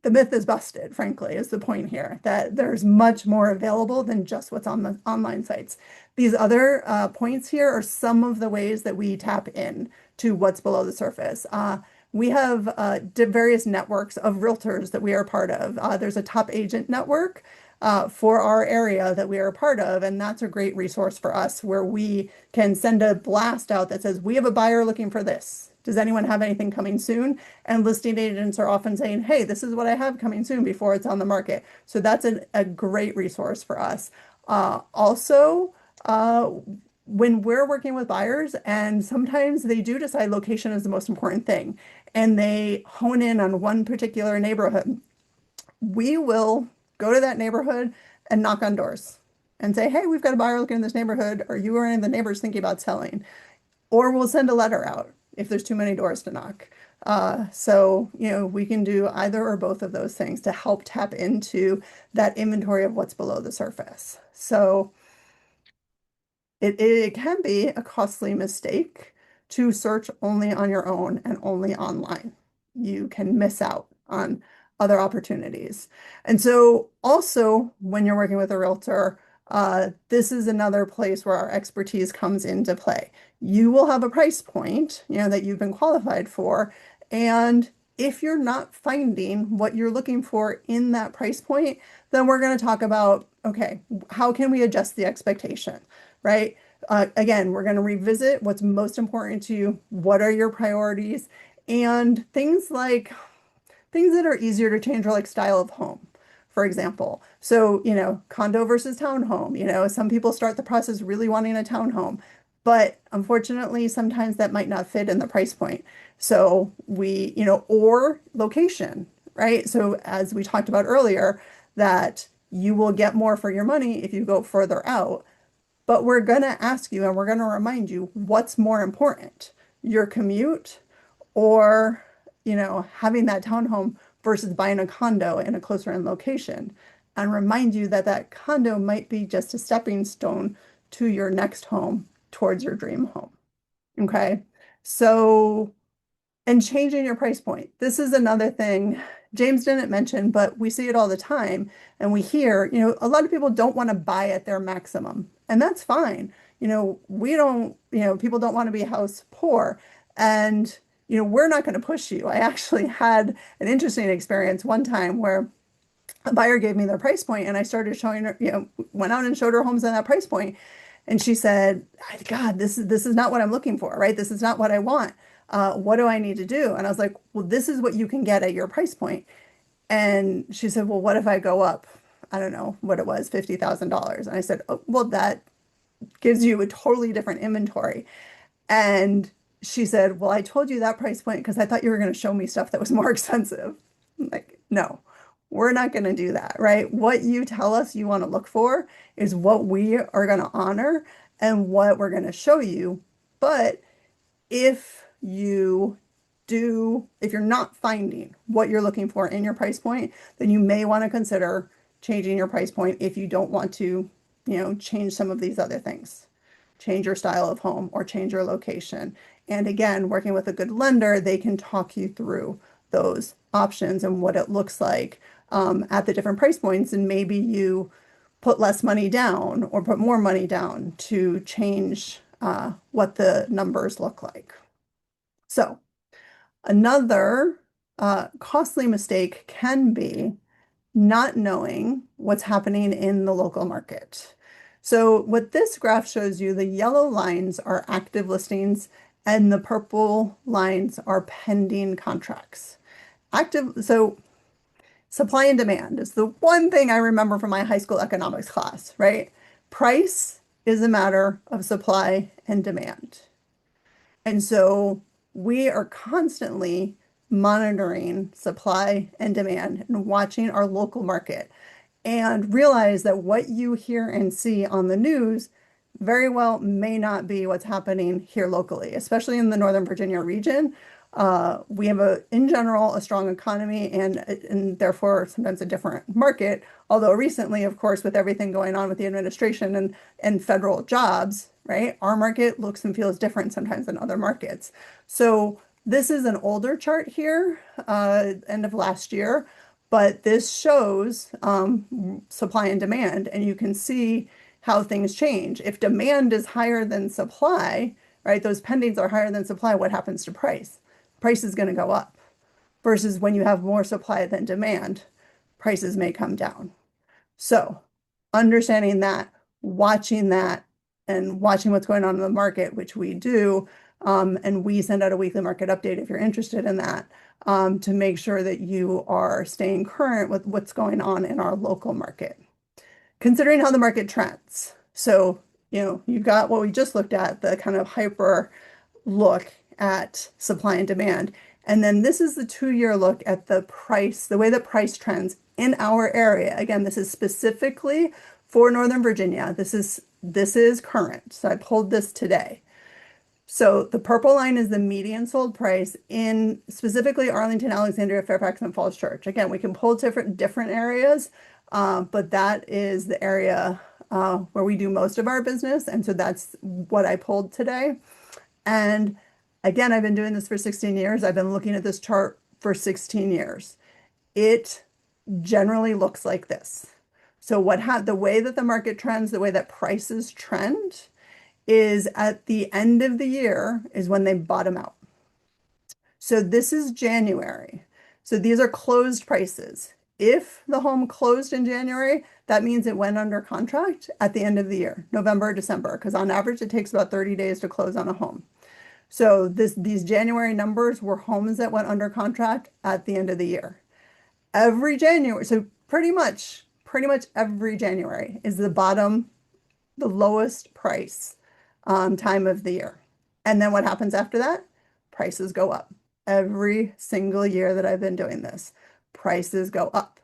the myth is busted, frankly, is the point here, that there's much more available than just what's on the online sites. These other points here are some of the ways that we tap in to what's below the surface. We have various networks of realtors that we are part of. There's a top agent network for our area that we are a part of, and that's a great resource for us where we can send a blast out that says, we have a buyer looking for this. Does anyone have anything coming soon? And listing agents are often saying, hey, this is what I have coming soon before it's on the market. So that's a great resource for us. Also, when we're working with buyers, and sometimes they do decide location is the most important thing, and they hone in on one particular neighborhood, we will go to that neighborhood and knock on doors and say, hey, we've got a buyer looking in this neighborhood. Are you or any of the neighbors thinking about selling? Or we'll send a letter out if there's too many doors to knock. So, we can do either or both of those things to help tap into that inventory of what's below the surface. So it can be a costly mistake to search only on your own and only online. You can miss out on other opportunities. And so also when you're working with a realtor, this is another place where our expertise comes into play. You will have a price point, that you've been qualified for. And if you're not finding what you're looking for in that price point, then we're going to talk about, okay, how can we adjust the expectation, right? Again, we're going to revisit what's most important to you. What are your priorities? And things that are easier to change are like style of home, for example. So, condo versus townhome. Some people start the process really wanting a townhome, but unfortunately, sometimes that might not fit in the price point. So or location, right? So as we talked about earlier, that you will get more for your money if you go further out. But we're going to ask you and we're going to remind you what's more important, your commute or, having that townhome versus buying a condo in a closer in location, and remind you that that condo might be just a stepping stone to your next home towards your dream home. Okay. So, and changing your price point. This is another thing James didn't mention, but we see it all the time. And we hear, a lot of people don't want to buy at their maximum, and that's fine. We don't, people don't want to be house poor. And, we're not going to push you. I actually had an interesting experience one time where a buyer gave me their price point, and I started showing her, went out and showed her homes in that price point. And she said, God, this is not what I'm looking for, right? This is not what I want. What do I need to do? And I was like, well, this is what you can get at your price point. And she said, well, what if I go up? I don't know what it was, $50,000. And I said, oh, well, that gives you a totally different inventory. And she said, well, I told you that price point because I thought you were going to show me stuff that was more expensive. I'm like, no, we're not going to do that, right? What you tell us you want to look for is what we are going to honor and what we're going to show you. But if if you're not finding what you're looking for in your price point, then you may want to consider changing your price point if you don't want to, change some of these other things. Change your style of home or change your location. And again, working with a good lender, they can talk you through those options and what it looks like at the different price points. And maybe you put less money down or put more money down to change what the numbers look like. So another costly mistake can be not knowing what's happening in the local market. So what this graph shows you, the yellow lines are active listings and the purple lines are pending contracts. So supply and demand is the one thing I remember from my high school economics class, right? Price is a matter of supply and demand. And so we are constantly monitoring supply and demand and watching our local market and realize that what you hear and see on the news very well may not be what's happening here locally, especially in the Northern Virginia region. We have in general, a strong economy and therefore sometimes a different market. Although recently, of course, with everything going on with the administration and federal jobs, right, our market looks and feels different sometimes than other markets. So this is an older chart here, end of last year, but this shows supply and demand, and you can see how things change. If demand is higher than supply, right, those pendings are higher than supply, what happens to price? Price is going to go up. Versus when you have more supply than demand, prices may come down. So understanding that, and watching what's going on in the market, which we do, and we send out a weekly market update if you're interested in that, to make sure that you are staying current with what's going on in our local market. Considering how the market trends. So, you've got what we just looked at, the kind of hyper look at supply and demand. And then this is the 2-year look at the price, the way that price trends in our area. Again, this is specifically for Northern Virginia. This is current. So I pulled this today. So the purple line is the median sold price in specifically Arlington, Alexandria, Fairfax, and Falls Church. Again, we can pull different areas, but that is the area where we do most of our business. And so that's what I pulled today. And again, I've been doing this for 16 years. I've been looking at this chart for 16 years. It generally looks like this. So the way that the market trends, the way that prices trend is at the end of the year is when they bottom out. So this is January. So these are closed prices. If the home closed in January, that means it went under contract at the end of the year, November or December, because on average it takes about 30 days to close on a home. So these January numbers were homes that went under contract at the end of the year. Every January, so pretty much every January is the lowest price time of the year. And then what happens after that? Prices go up. Every single year that I've been doing this, prices go up.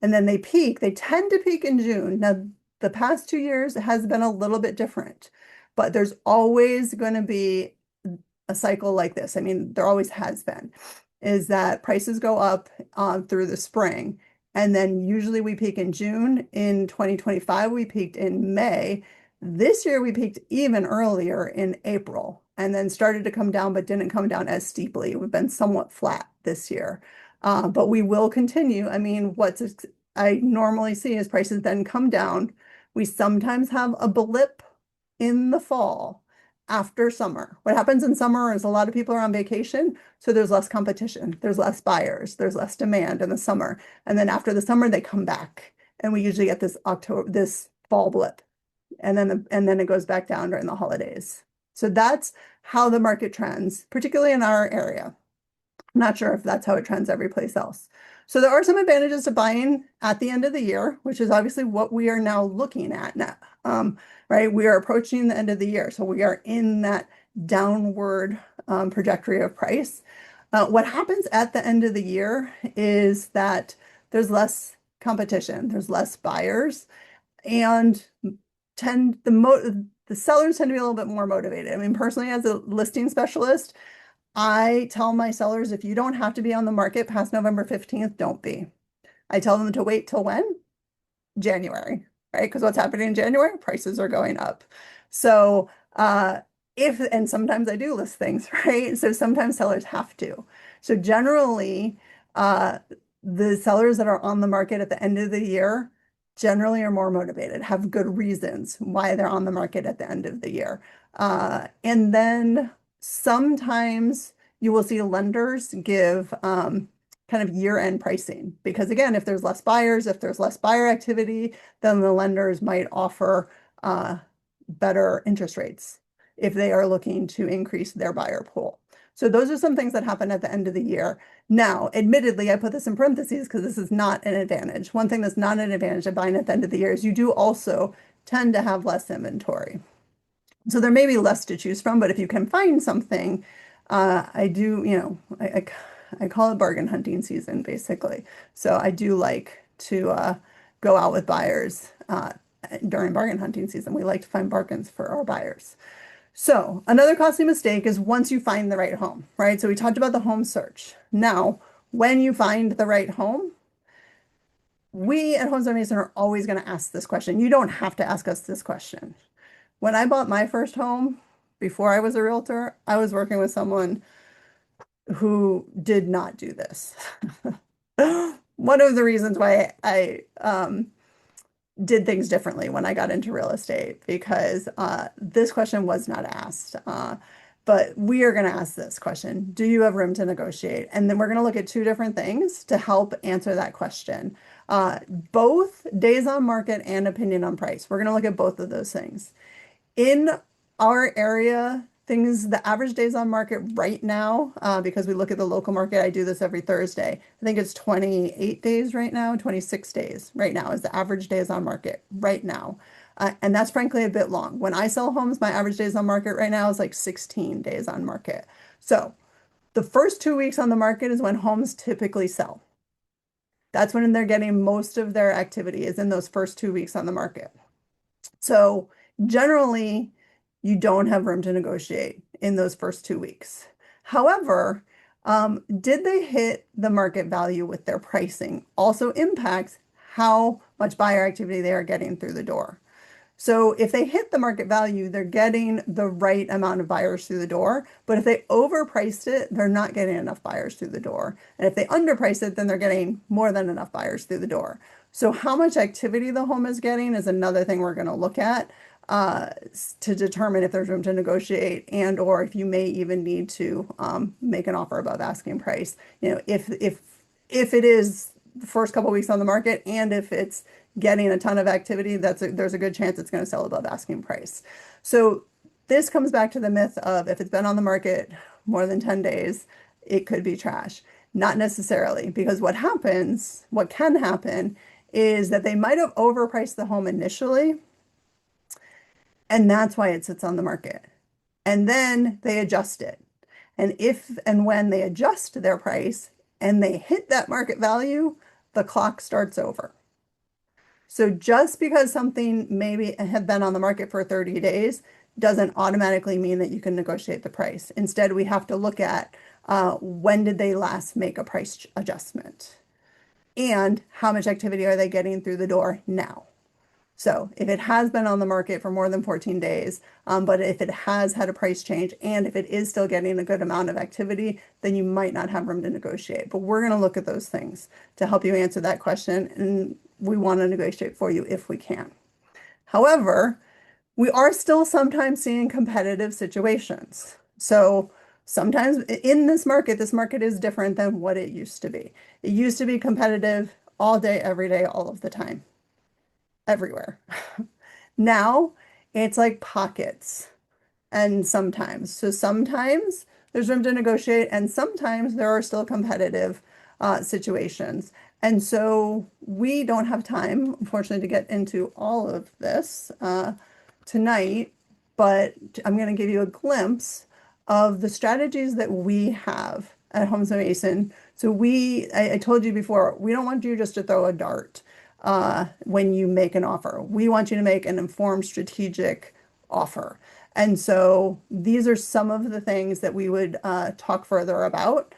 And then they tend to peak in June. Now, the past 2 years has been a little bit different, but there's always going to be a cycle like this. I mean, there always has been, is that prices go up through the spring. And then usually we peak in June. In 2025, we peaked in May. This year we peaked even earlier in April and then started to come down, but didn't come down as steeply. We've been somewhat flat this year, but we will continue. I mean, what I normally see is prices then come down. We sometimes have a blip in the fall, after summer. What happens in summer is a lot of people are on vacation, so there's less competition, there's less buyers, there's less demand in the summer. And then after the summer, they come back. And we usually get this fall blip. And then it goes back down during the holidays. So that's how the market trends, particularly in our area. I'm not sure if that's how it trends every place else. So there are some advantages to buying at the end of the year, which is obviously what we are now looking at now. Right? We are approaching the end of the year. So we are in that downward trajectory of price. What happens at the end of the year is that there's less competition, there's less buyers, and the sellers tend to be a little bit more motivated. I mean, personally, as a listing specialist, I tell my sellers, if you don't have to be on the market past November 15th, don't be. I tell them to wait till when? January, right? Because what's happening in January? Prices are going up. So and sometimes I do list things, right? So sometimes sellers have to. So generally, the sellers that are on the market at the end of the year generally are more motivated, have good reasons why they're on the market at the end of the year. And then sometimes you will see lenders give kind of year-end pricing because again, if there's less buyers, if there's less buyer activity, then the lenders might offer better interest rates if they are looking to increase their buyer pool. So those are some things that happen at the end of the year. Now, admittedly, I put this in parentheses because this is not an advantage. One thing that's not an advantage of buying at the end of the year is you do also tend to have less inventory. So there may be less to choose from, but if you can find something, I do, I call it bargain hunting season, basically. So I do like to go out with buyers during bargain hunting season. We like to find bargains for our buyers. So another costly mistake is once you find the right home, right? So we talked about the home search. Now, when you find the right home, we at Homes by Mason are always going to ask this question. You don't have to ask us this question. When I bought my first home, before I was a realtor, I was working with someone who did not do this. One of the reasons why I did things differently when I got into real estate because this question was not asked. But we are going to ask this question. Do you have room to negotiate? And then we're going to look at two different things to help answer that question. Both days on market and opinion on price. We're going to look at both of those things. In our area, the average days on market right now, because we look at the local market, I do this every Thursday. I think it's 28 days right now, 26 days right now is the average days on market right now. And that's frankly a bit long. When I sell homes, my average days on market right now is like 16 days on market. So the first 2 weeks on the market is when homes typically sell. That's when they're getting most of their activity is in those first 2 weeks on the market. So generally, you don't have room to negotiate in those first 2 weeks. However, did they hit the market value with their pricing also impacts how much buyer activity they are getting through the door. So if they hit the market value, they're getting the right amount of buyers through the door. But if they overpriced it, they're not getting enough buyers through the door. And if they underprice it, then they're getting more than enough buyers through the door. So how much activity the home is getting is another thing we're going to look at to determine if there's room to negotiate and or if you may even need to make an offer above asking price. If it is the first couple of weeks on the market and if it's getting a ton of activity, there's a good chance it's going to sell above asking price. So this comes back to the myth of if it's been on the market more than 10 days, it could be trash. Not necessarily, because what can happen is that they might have overpriced the home initially, and that's why it sits on the market. And then they adjust it. And if and when they adjust their price and they hit that market value, the clock starts over. So just because something maybe have been on the market for 30 days doesn't automatically mean that you can negotiate the price. Instead, we have to look at when did they last make a price adjustment and how much activity are they getting through the door now. So if it has been on the market for more than 14 days, but if it has had a price change and if it is still getting a good amount of activity, then you might not have room to negotiate. But we're going to look at those things to help you answer that question. And we want to negotiate for you if we can. However, We are still sometimes seeing competitive situations. So sometimes in this market is different than what it used to be. It used to be competitive all day, every day, all of the time, everywhere. Now it's like pockets and sometimes. So sometimes there's room to negotiate, and sometimes there are still competitive situations. And so we don't have time, unfortunately, to get into all of this tonight, but I'm going to give you a glimpse of the strategies that we have at Homes and Mason. So I told you before, we don't want you just to throw a dart when you make an offer. We want you to make an informed, strategic offer. And so these are some of the things that we would talk further about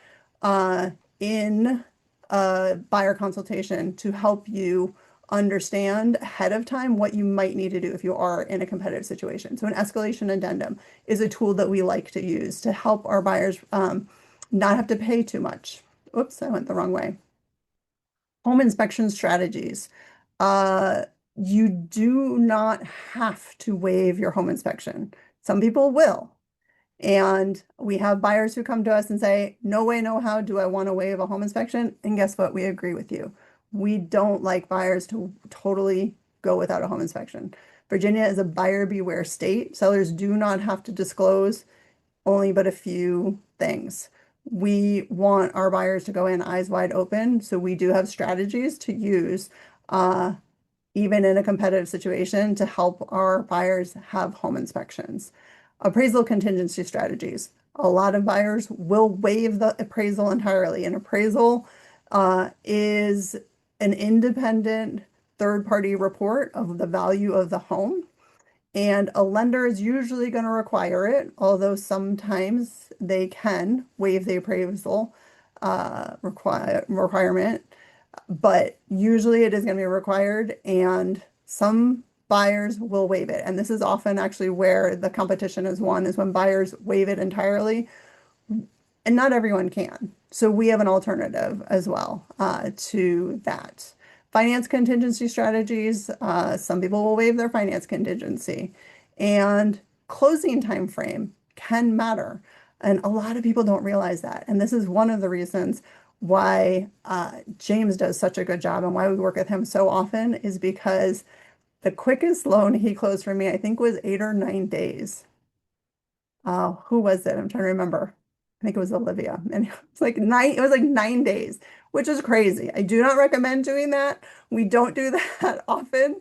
in a buyer consultation to help you understand ahead of time what you might need to do if you are in a competitive situation. So an escalation addendum is a tool that we like to use to help our buyers not have to pay too much. Oops, I went the wrong way. Home inspection strategies. Uh, you do not have to waive your home inspection. Some people will. And we have buyers who come to us and say, no way, no how do I want to waive a home inspection? And guess what? We agree with you. We don't like buyers to totally go without a home inspection. Virginia is a buyer beware state. Sellers do not have to disclose only but a few things. We want our buyers to go in eyes wide open. So we do have strategies to use even in a competitive situation to help our buyers have home inspections. Appraisal contingency strategies. A lot of buyers will waive the appraisal entirely. An appraisal is an independent third-party report of the value of the home. And a lender is usually going to require it, although sometimes they can waive the appraisal requirement, but usually it is going to be required, and some buyers will waive it. And this is often actually where the competition is won, is when buyers waive it entirely, and not everyone can. So we have an alternative as well to that. Finance contingency strategies. Some people will waive their finance contingency, and closing time frame can matter. And a lot of people don't realize that. And this is one of the reasons why James does such a good job and why we work with him so often, is because the quickest loan he closed for me, I think, was 8 or 9 days. Who was it? I'm trying to remember. I think it was Olivia. And it was like 9 days, which is crazy. I do not recommend doing that. We don't do that often.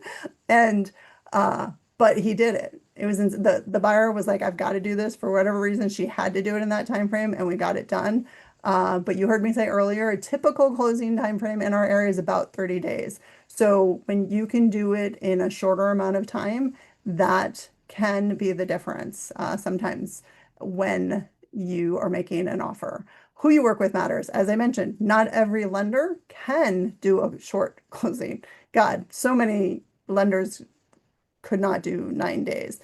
And but he did it. It was the buyer was like, I've got to do this for whatever reason. She had to do it in that time frame, and we got it done. But you heard me say earlier, a typical closing time frame in our area is about 30 days. So when you can do it in a shorter amount of time, that can be the difference sometimes when you are making an offer. Who you work with matters. As I mentioned, not every lender can do a short closing. God, so many lenders could not do 9 days.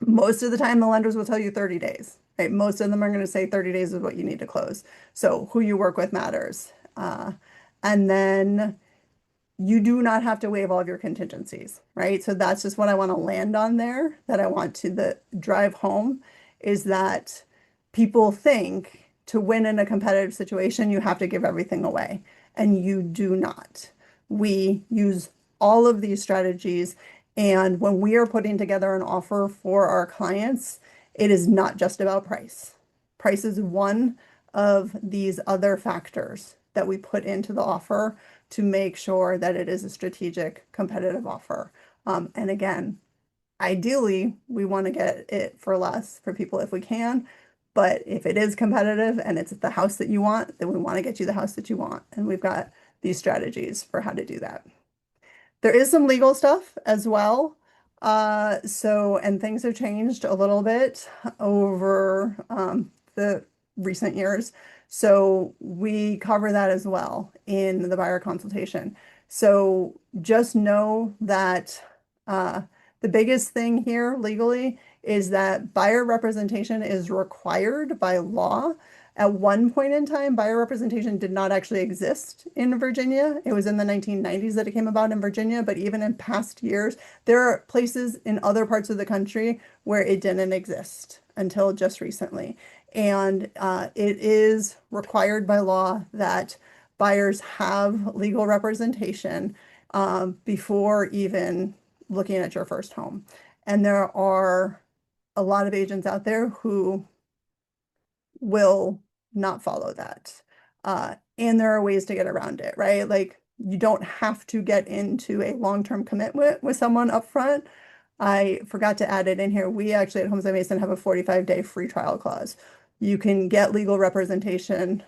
Most of the time, the lenders will tell you 30 days. Right? Most of them are going to say 30 days is what you need to close. So who you work with matters. And then you do not have to waive all of your contingencies, right? So that's just what I want to land on there, that I want to drive home, is that people think to win in a competitive situation, you have to give everything away, and you do not. We use all of these strategies, and when we are putting together an offer for our clients, it is not just about price. Price is one of these other factors that we put into the offer to make sure that it is a strategic, competitive offer. And again, ideally, we want to get it for less for people if we can. But if it is competitive and it's the house that you want, then we want to get you the house that you want. And we've got these strategies for how to do that. There is some legal stuff as well. And things have changed a little bit over the recent years. So we cover that as well in the buyer consultation. So just know that the biggest thing here legally is that buyer representation is required by law. At one point in time, buyer representation did not actually exist in Virginia. It was in the 1990s that it came about in Virginia, but even in past years, there are places in other parts of the country where it didn't exist until just recently. And it is required by law that buyers have legal representation before even looking at your first home. And there are a lot of agents out there who will not follow that. And there are ways to get around it, right? Like you don't have to get into a long-term commitment with someone up front. I forgot to add it in here. We actually at Homes by Mason have a 45-day free trial clause. You can get legal representation,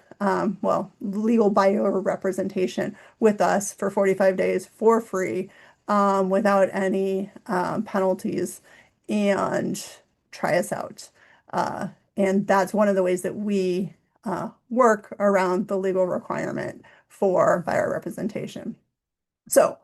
legal buyer representation with us for 45 days for free without any penalties and try us out. And that's one of the ways that we work around the legal requirement for buyer representation. So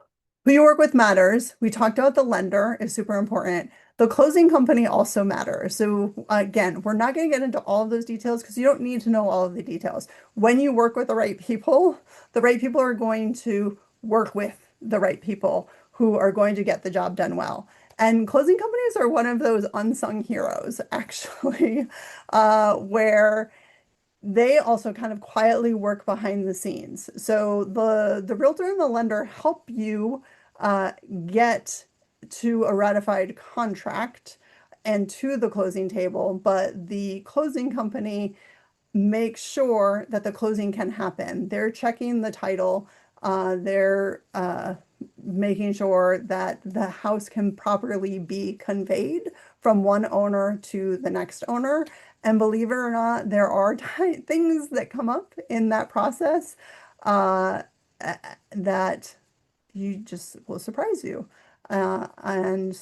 who you work with matters. We talked about the lender is super important. The closing company also matters. So again, we're not going to get into all of those details because you don't need to know all of the details. When you work with the right people are going to work with the right people who are going to get the job done well. And closing companies are one of those unsung heroes, actually, where they also kind of quietly work behind the scenes. So the realtor and the lender help you get to a ratified contract and to the closing table, but the closing company makes sure that the closing can happen. They're checking the title, they're making sure that the house can properly be conveyed from one owner to the next owner. And believe it or not, there are things that come up in that process that you just will surprise you. And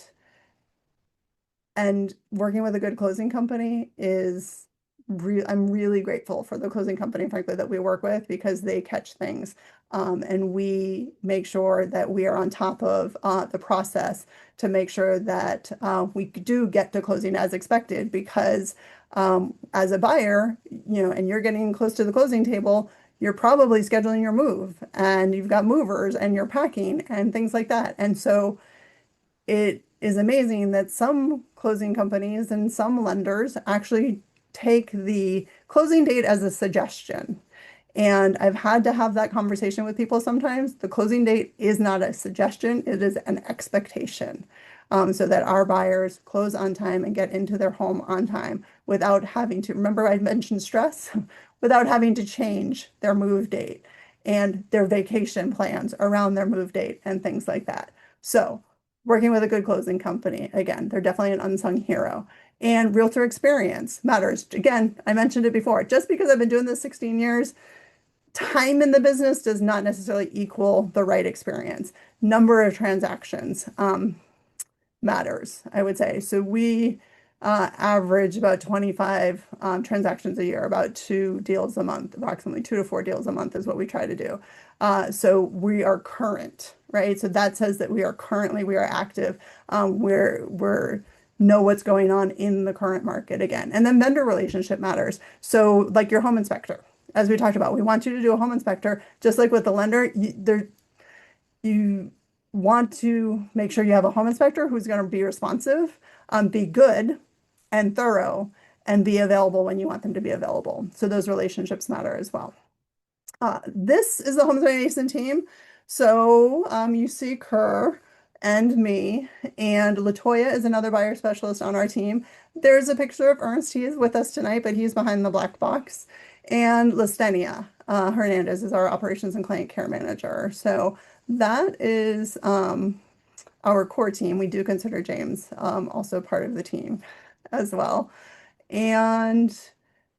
working with a good closing company is I'm really grateful for the closing company, frankly, that we work with because they catch things. And we make sure that we are on top of the process to make sure that we do get to closing as expected because as a buyer, and you're getting close to the closing table, you're probably scheduling your move and you've got movers and you're packing and things like that. And so it is amazing that some closing companies and some lenders actually take the closing date as a suggestion. And I've had to have that conversation with people sometimes. The closing date is not a suggestion, it is an expectation. So that our buyers close on time and get into their home on time without having to, remember I mentioned stress, without having to change their move date and their vacation plans around their move date and things like that. So working with a good closing company, again, they're definitely an unsung hero. And realtor experience matters. Again, I mentioned it before. Just because I've been doing this 16 years, time in the business does not necessarily equal the right experience. Number of transactions matters, I would say. So we average about 25 transactions a year, about 2 deals a month, approximately 2 to 4 deals a month is what we try to do. So we are current, right? So that says that we are active. We're know what's going on in the current market again. And then vendor relationship matters. So like your home inspector, as we talked about, we want you to do a home inspector, just like with the lender, you want to make sure you have a home inspector who's going to be responsive, be good and thorough, and be available when you want them to be available. So those relationships matter as well. This is the Homes by Mason team. So you see Kerr and me, and Latoya is another buyer specialist on our team. There's a picture of Ernst. He is with us tonight, but he's behind the black box. And Lastenia Hernandez is our operations and client care manager. So that is our core team. We do consider James also part of the team as well. And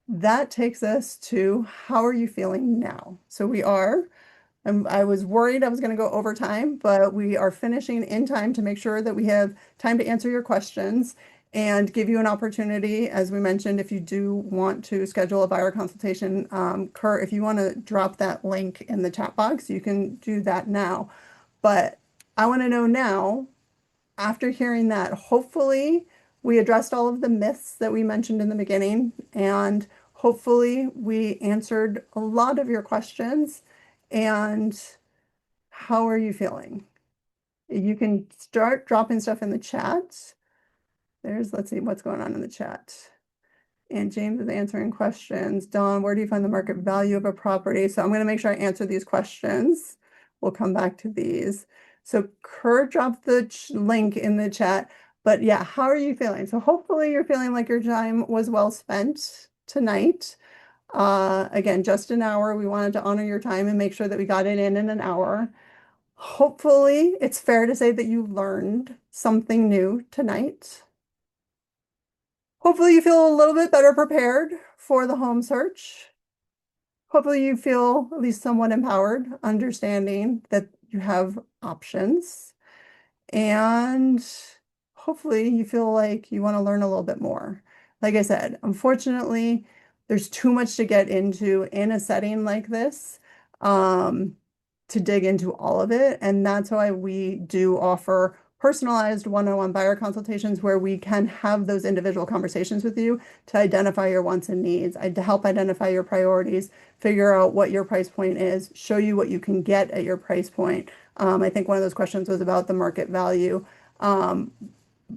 that takes us to how are you feeling now? So we are. I was worried I was going to go over time, but we are finishing in time to make sure that we have time to answer your questions and give you an opportunity. As we mentioned, if you do want to schedule a buyer consultation, Kurt, if you want to drop that link in the chat box, you can do that now. But I want to know now, after hearing that, hopefully we addressed all of the myths that we mentioned in the beginning, and Hopefully, we answered a lot of your questions. And how are you feeling? You can start dropping stuff in the chat. Let's see what's going on in the chat. And James is answering questions. Dawn, where do you find the market value of a property? So I'm going to make sure I answer these questions. We'll come back to these. So Kurt dropped the link in the chat. But yeah, how are you feeling? So hopefully you're feeling like your time was well spent tonight. Again, just an hour. We wanted to honor your time and make sure that we got it in an hour. Hopefully, it's fair to say that you learned something new tonight. Hopefully, you feel a little bit better prepared for the home search. Hopefully, you feel at least somewhat empowered, understanding that you have options. And hopefully, you feel like you want to learn a little bit more. Like I said, unfortunately, there's too much to get into in a setting like this. To dig into all of it. And that's why we do offer personalized one-on-one buyer consultations where we can have those individual conversations with you to identify your wants and needs, to help identify your priorities, figure out what your price point is, show you what you can get at your price point. I think one of those questions was about the market value.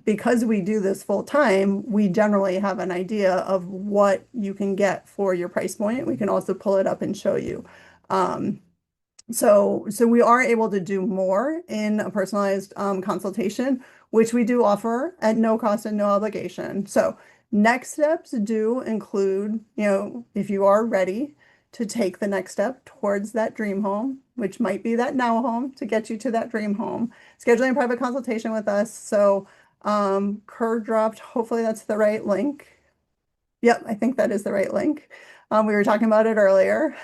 Because we do this full time, we generally have an idea of what you can get for your price point. We can also pull it up and show you. So we are able to do more in a personalized consultation, which we do offer at no cost and no obligation. So next steps do include, if you are ready to take the next step towards that dream home, which might be that now home to get you to that dream home, scheduling a private consultation with us. So Kerr dropped, hopefully that's the right link. Yep, I think that is the right link. We were talking about it earlier.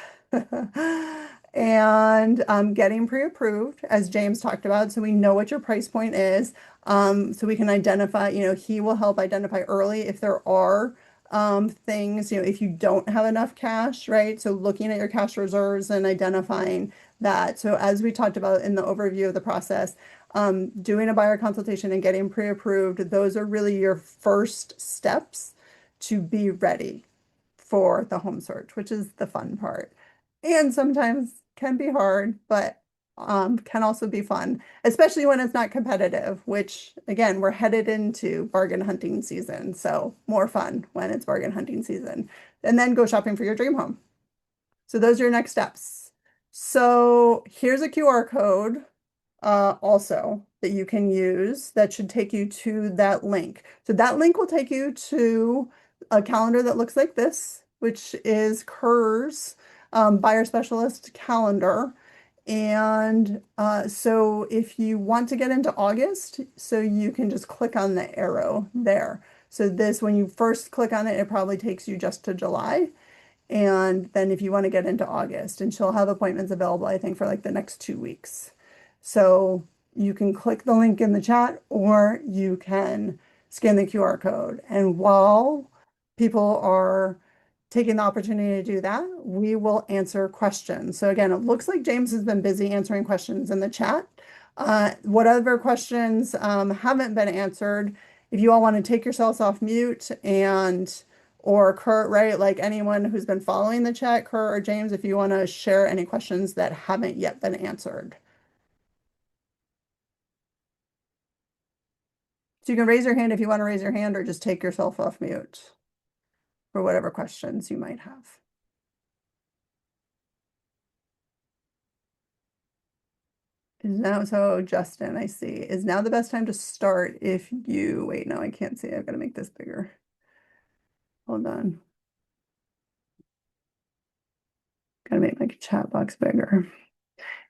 And getting pre-approved, as James talked about, so we know what your price point is. So we can identify, he will help identify early if there are things, if you don't have enough cash, right? So looking at your cash reserves and identifying that. So as we talked about in the overview of the process, doing a buyer consultation and getting pre-approved, those are really your first steps to be ready for the home search, which is the fun part. And sometimes can be hard, but can also be fun, especially when it's not competitive, which again, we're headed into bargain hunting season. So more fun when it's bargain hunting season. And then go shopping for your dream home. So those are your next steps. So here's a QR code also that you can use that should take you to that link. So that link will take you to a calendar that looks like this, which is Kerr's buyer specialist calendar. And so if you want to get into August, so you can just click on the arrow there. So this, when you first click on it, it probably takes you just to July. And then if you want to get into August, and she'll have appointments available, I think, for like the next 2 weeks. So you can click the link in the chat or you can scan the QR code. And while people are taking the opportunity to do that, we will answer questions. So again, it looks like James has been busy answering questions in the chat. Whatever questions haven't been answered, if you all want to take yourselves off mute or Kurt, right? Like anyone who's been following the chat, Kurt or James, if you want to share any questions that haven't yet been answered. So you can raise your hand if you want to raise your hand or just take yourself off mute for whatever questions you might have. So Justin, I see. Is now the best time to start if you, wait, no, I can't see. I've got to make this bigger. Hold on. Got to make my chat box bigger.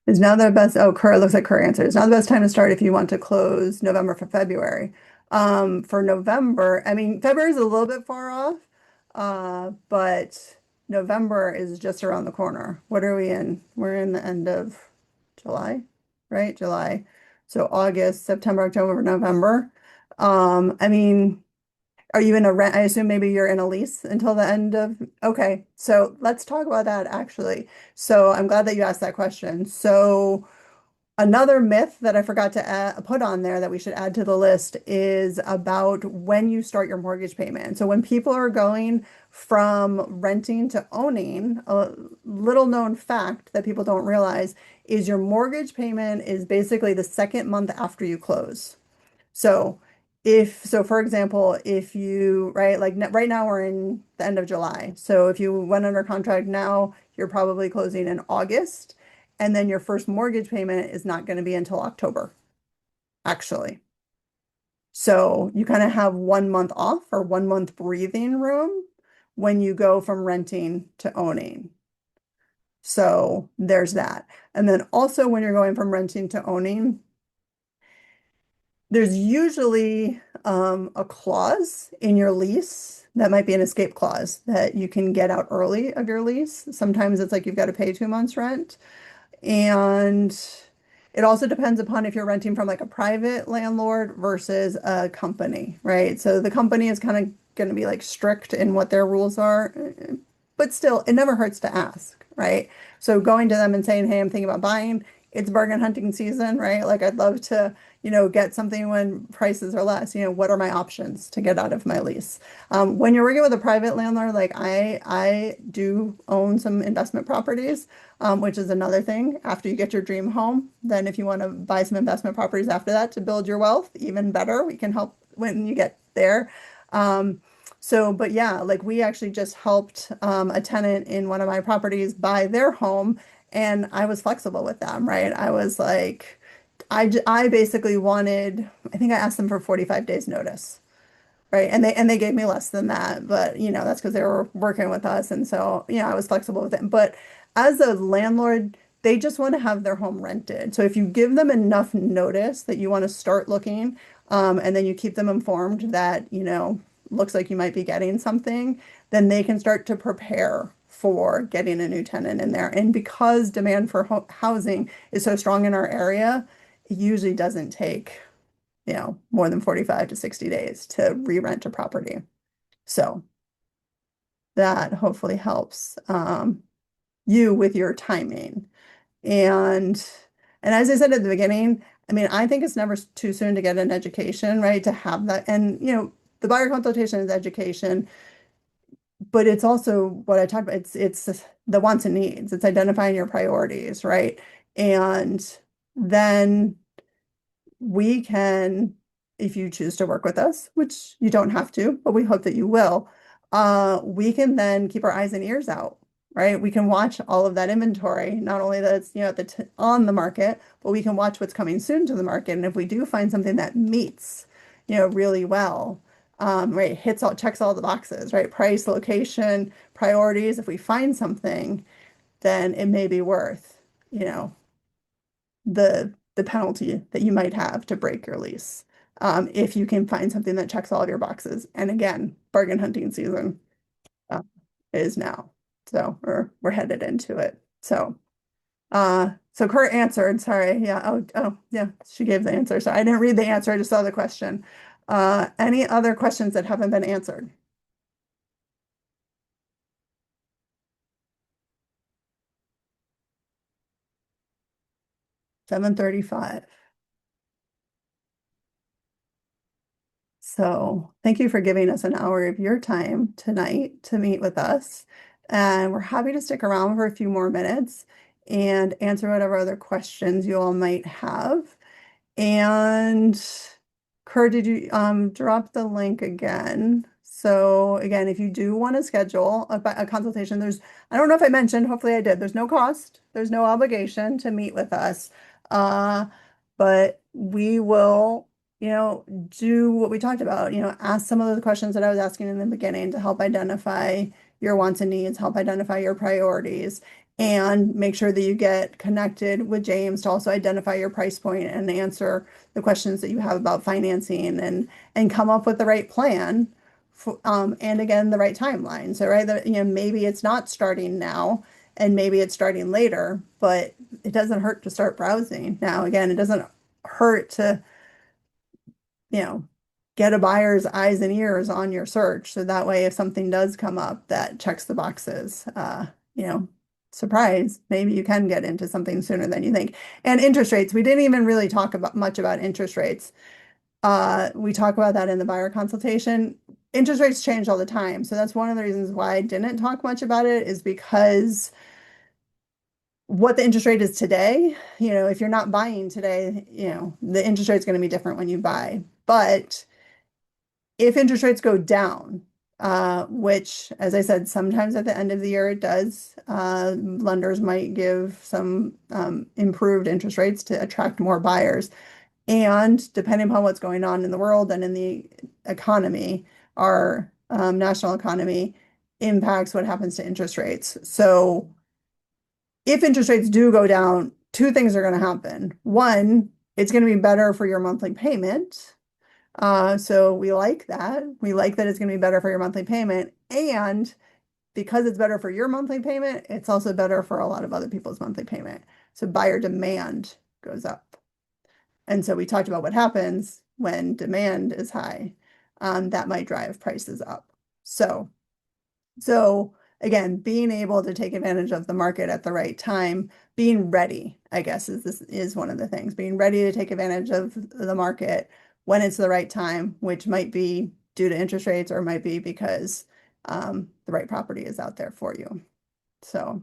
Is now the best, oh, Kerr, looks like Kerr answered. Is now the best time to start if you want to close November for February. For November, I mean, February is a little bit far off, but November is just around the corner. What are we in? We're in the end of July, right? July. So August, September, October, November. I mean, are you in a rent? I assume maybe you're in a lease until the end of, okay. So let's talk about that actually. So I'm glad that you asked that question. So Another myth that I forgot to put on there that we should add to the list is about when you start your mortgage payment. So when people are going from renting to owning, a little known fact that people don't realize is your mortgage payment is basically the second month after you close. So for example, if you, right, like right now we're in the end of July. So if you went under contract now, you're probably closing in August. And then your first mortgage payment is not going to be until October, actually. So you kind of have 1 month off or 1 month breathing room when you go from renting to owning. So there's that. And then also when you're going from renting to owning, there's usually a clause in your lease that might be an escape clause that you can get out early of your lease. Sometimes it's like you've got to pay 2 months rent. And it also depends upon if you're renting from like a private landlord versus a company, right? So the company is kind of going to be like strict in what their rules are, but still, it never hurts to ask, right? So going to them and saying, hey, I'm thinking about buying, it's bargain hunting season, right? Like I'd love to, get something when prices are less. What are my options to get out of my lease? When you're working with a private landlord, like I do own some investment properties, which is another thing. After you get your dream home, then if you want to buy some investment properties after that to build your wealth, even better, we can help when you get there. But yeah, like we actually just helped a tenant in one of my properties buy their home, and I was flexible with them, right? I was like, I basically wanted, I think I asked them for 45 days notice. Right. And they gave me less than that, but that's because they were working with us. And so, I was flexible with it. But as a landlord, they just want to have their home rented. So if you give them enough notice that you want to start looking, and then you keep them informed that, looks like you might be getting something, then they can start to prepare for getting a new tenant in there. And because demand for housing is so strong in our area, it usually doesn't take more than 45 to 60 days to re-rent a property. So that hopefully helps you with your timing. And and as I said at the beginning, I mean, I think it's never too soon to get an education, right? To have that. And the buyer consultation is education, but it's also what I talked about. It's the wants and needs. It's identifying your priorities, right? And then we can, if you choose to work with us, which you don't have to, but we hope that you will, we can then keep our eyes and ears out, right? We can watch all of that inventory, not only that it's, on the market, but we can watch what's coming soon to the market. And if we do find something that meets, really well, right, checks all the boxes, right? Price, location, priorities. If we find something, then it may be worth, the penalty that you might have to break your lease, if you can find something that checks all of your boxes. And again, bargain hunting season uh, is now, so we're headed into it. So Kurt answered. Sorry, yeah. Oh, yeah. She gave the answer. So I didn't read the answer. I just saw the question. Any other questions that haven't been answered? 7:35. So thank you for giving us an hour of your time tonight to meet with us. And we're happy to stick around for a few more minutes and answer whatever other questions you all might have. And Kurt, did you drop the link again? So again, if you do want to schedule a consultation, I don't know if I mentioned, hopefully I did, there's no cost, there's no obligation to meet with us. Uh, but we will, do what we talked about, ask some of the questions that I was asking in the beginning to help identify your wants and needs, help identify your priorities, and make sure that you get connected with James to also identify your price point and answer the questions that you have about financing, and come up with the right plan for, and again, the right timeline. So, right, that, maybe it's not starting now and maybe it's starting later, but it doesn't hurt to start browsing now. Again, it doesn't hurt to, you know, get a buyer's eyes and ears on your search. So that way, if something does come up that checks the boxes, you know, surprise, maybe you can get into something sooner than you think. And interest rates, we didn't even really talk about much about interest rates. We talk about that in the buyer consultation. Interest rates change all the time. So that's one of the reasons why I didn't talk much about it, is because what the interest rate is today, if you're not buying today, the interest rate is going to be different when you buy. But if interest rates go down, which, as I said, sometimes at the end of the year it does, lenders might give some improved interest rates to attract more buyers. And depending upon what's going on in the world and in the economy, our national economy impacts what happens to interest rates. So if interest rates do go down, two things are going to happen. One, it's going to be better for your monthly payment. So we like that. We like that it's going to be better for your monthly payment. And because it's better for your monthly payment, it's also better for a lot of other people's monthly payment. So buyer demand goes up. And so we talked about what happens when demand is high. That might drive prices up. So again, being able to take advantage of the market at the right time, being ready, I guess, is one of the things. Being ready to take advantage of the market when it's the right time, which might be due to interest rates or might be because the right property is out there for you. So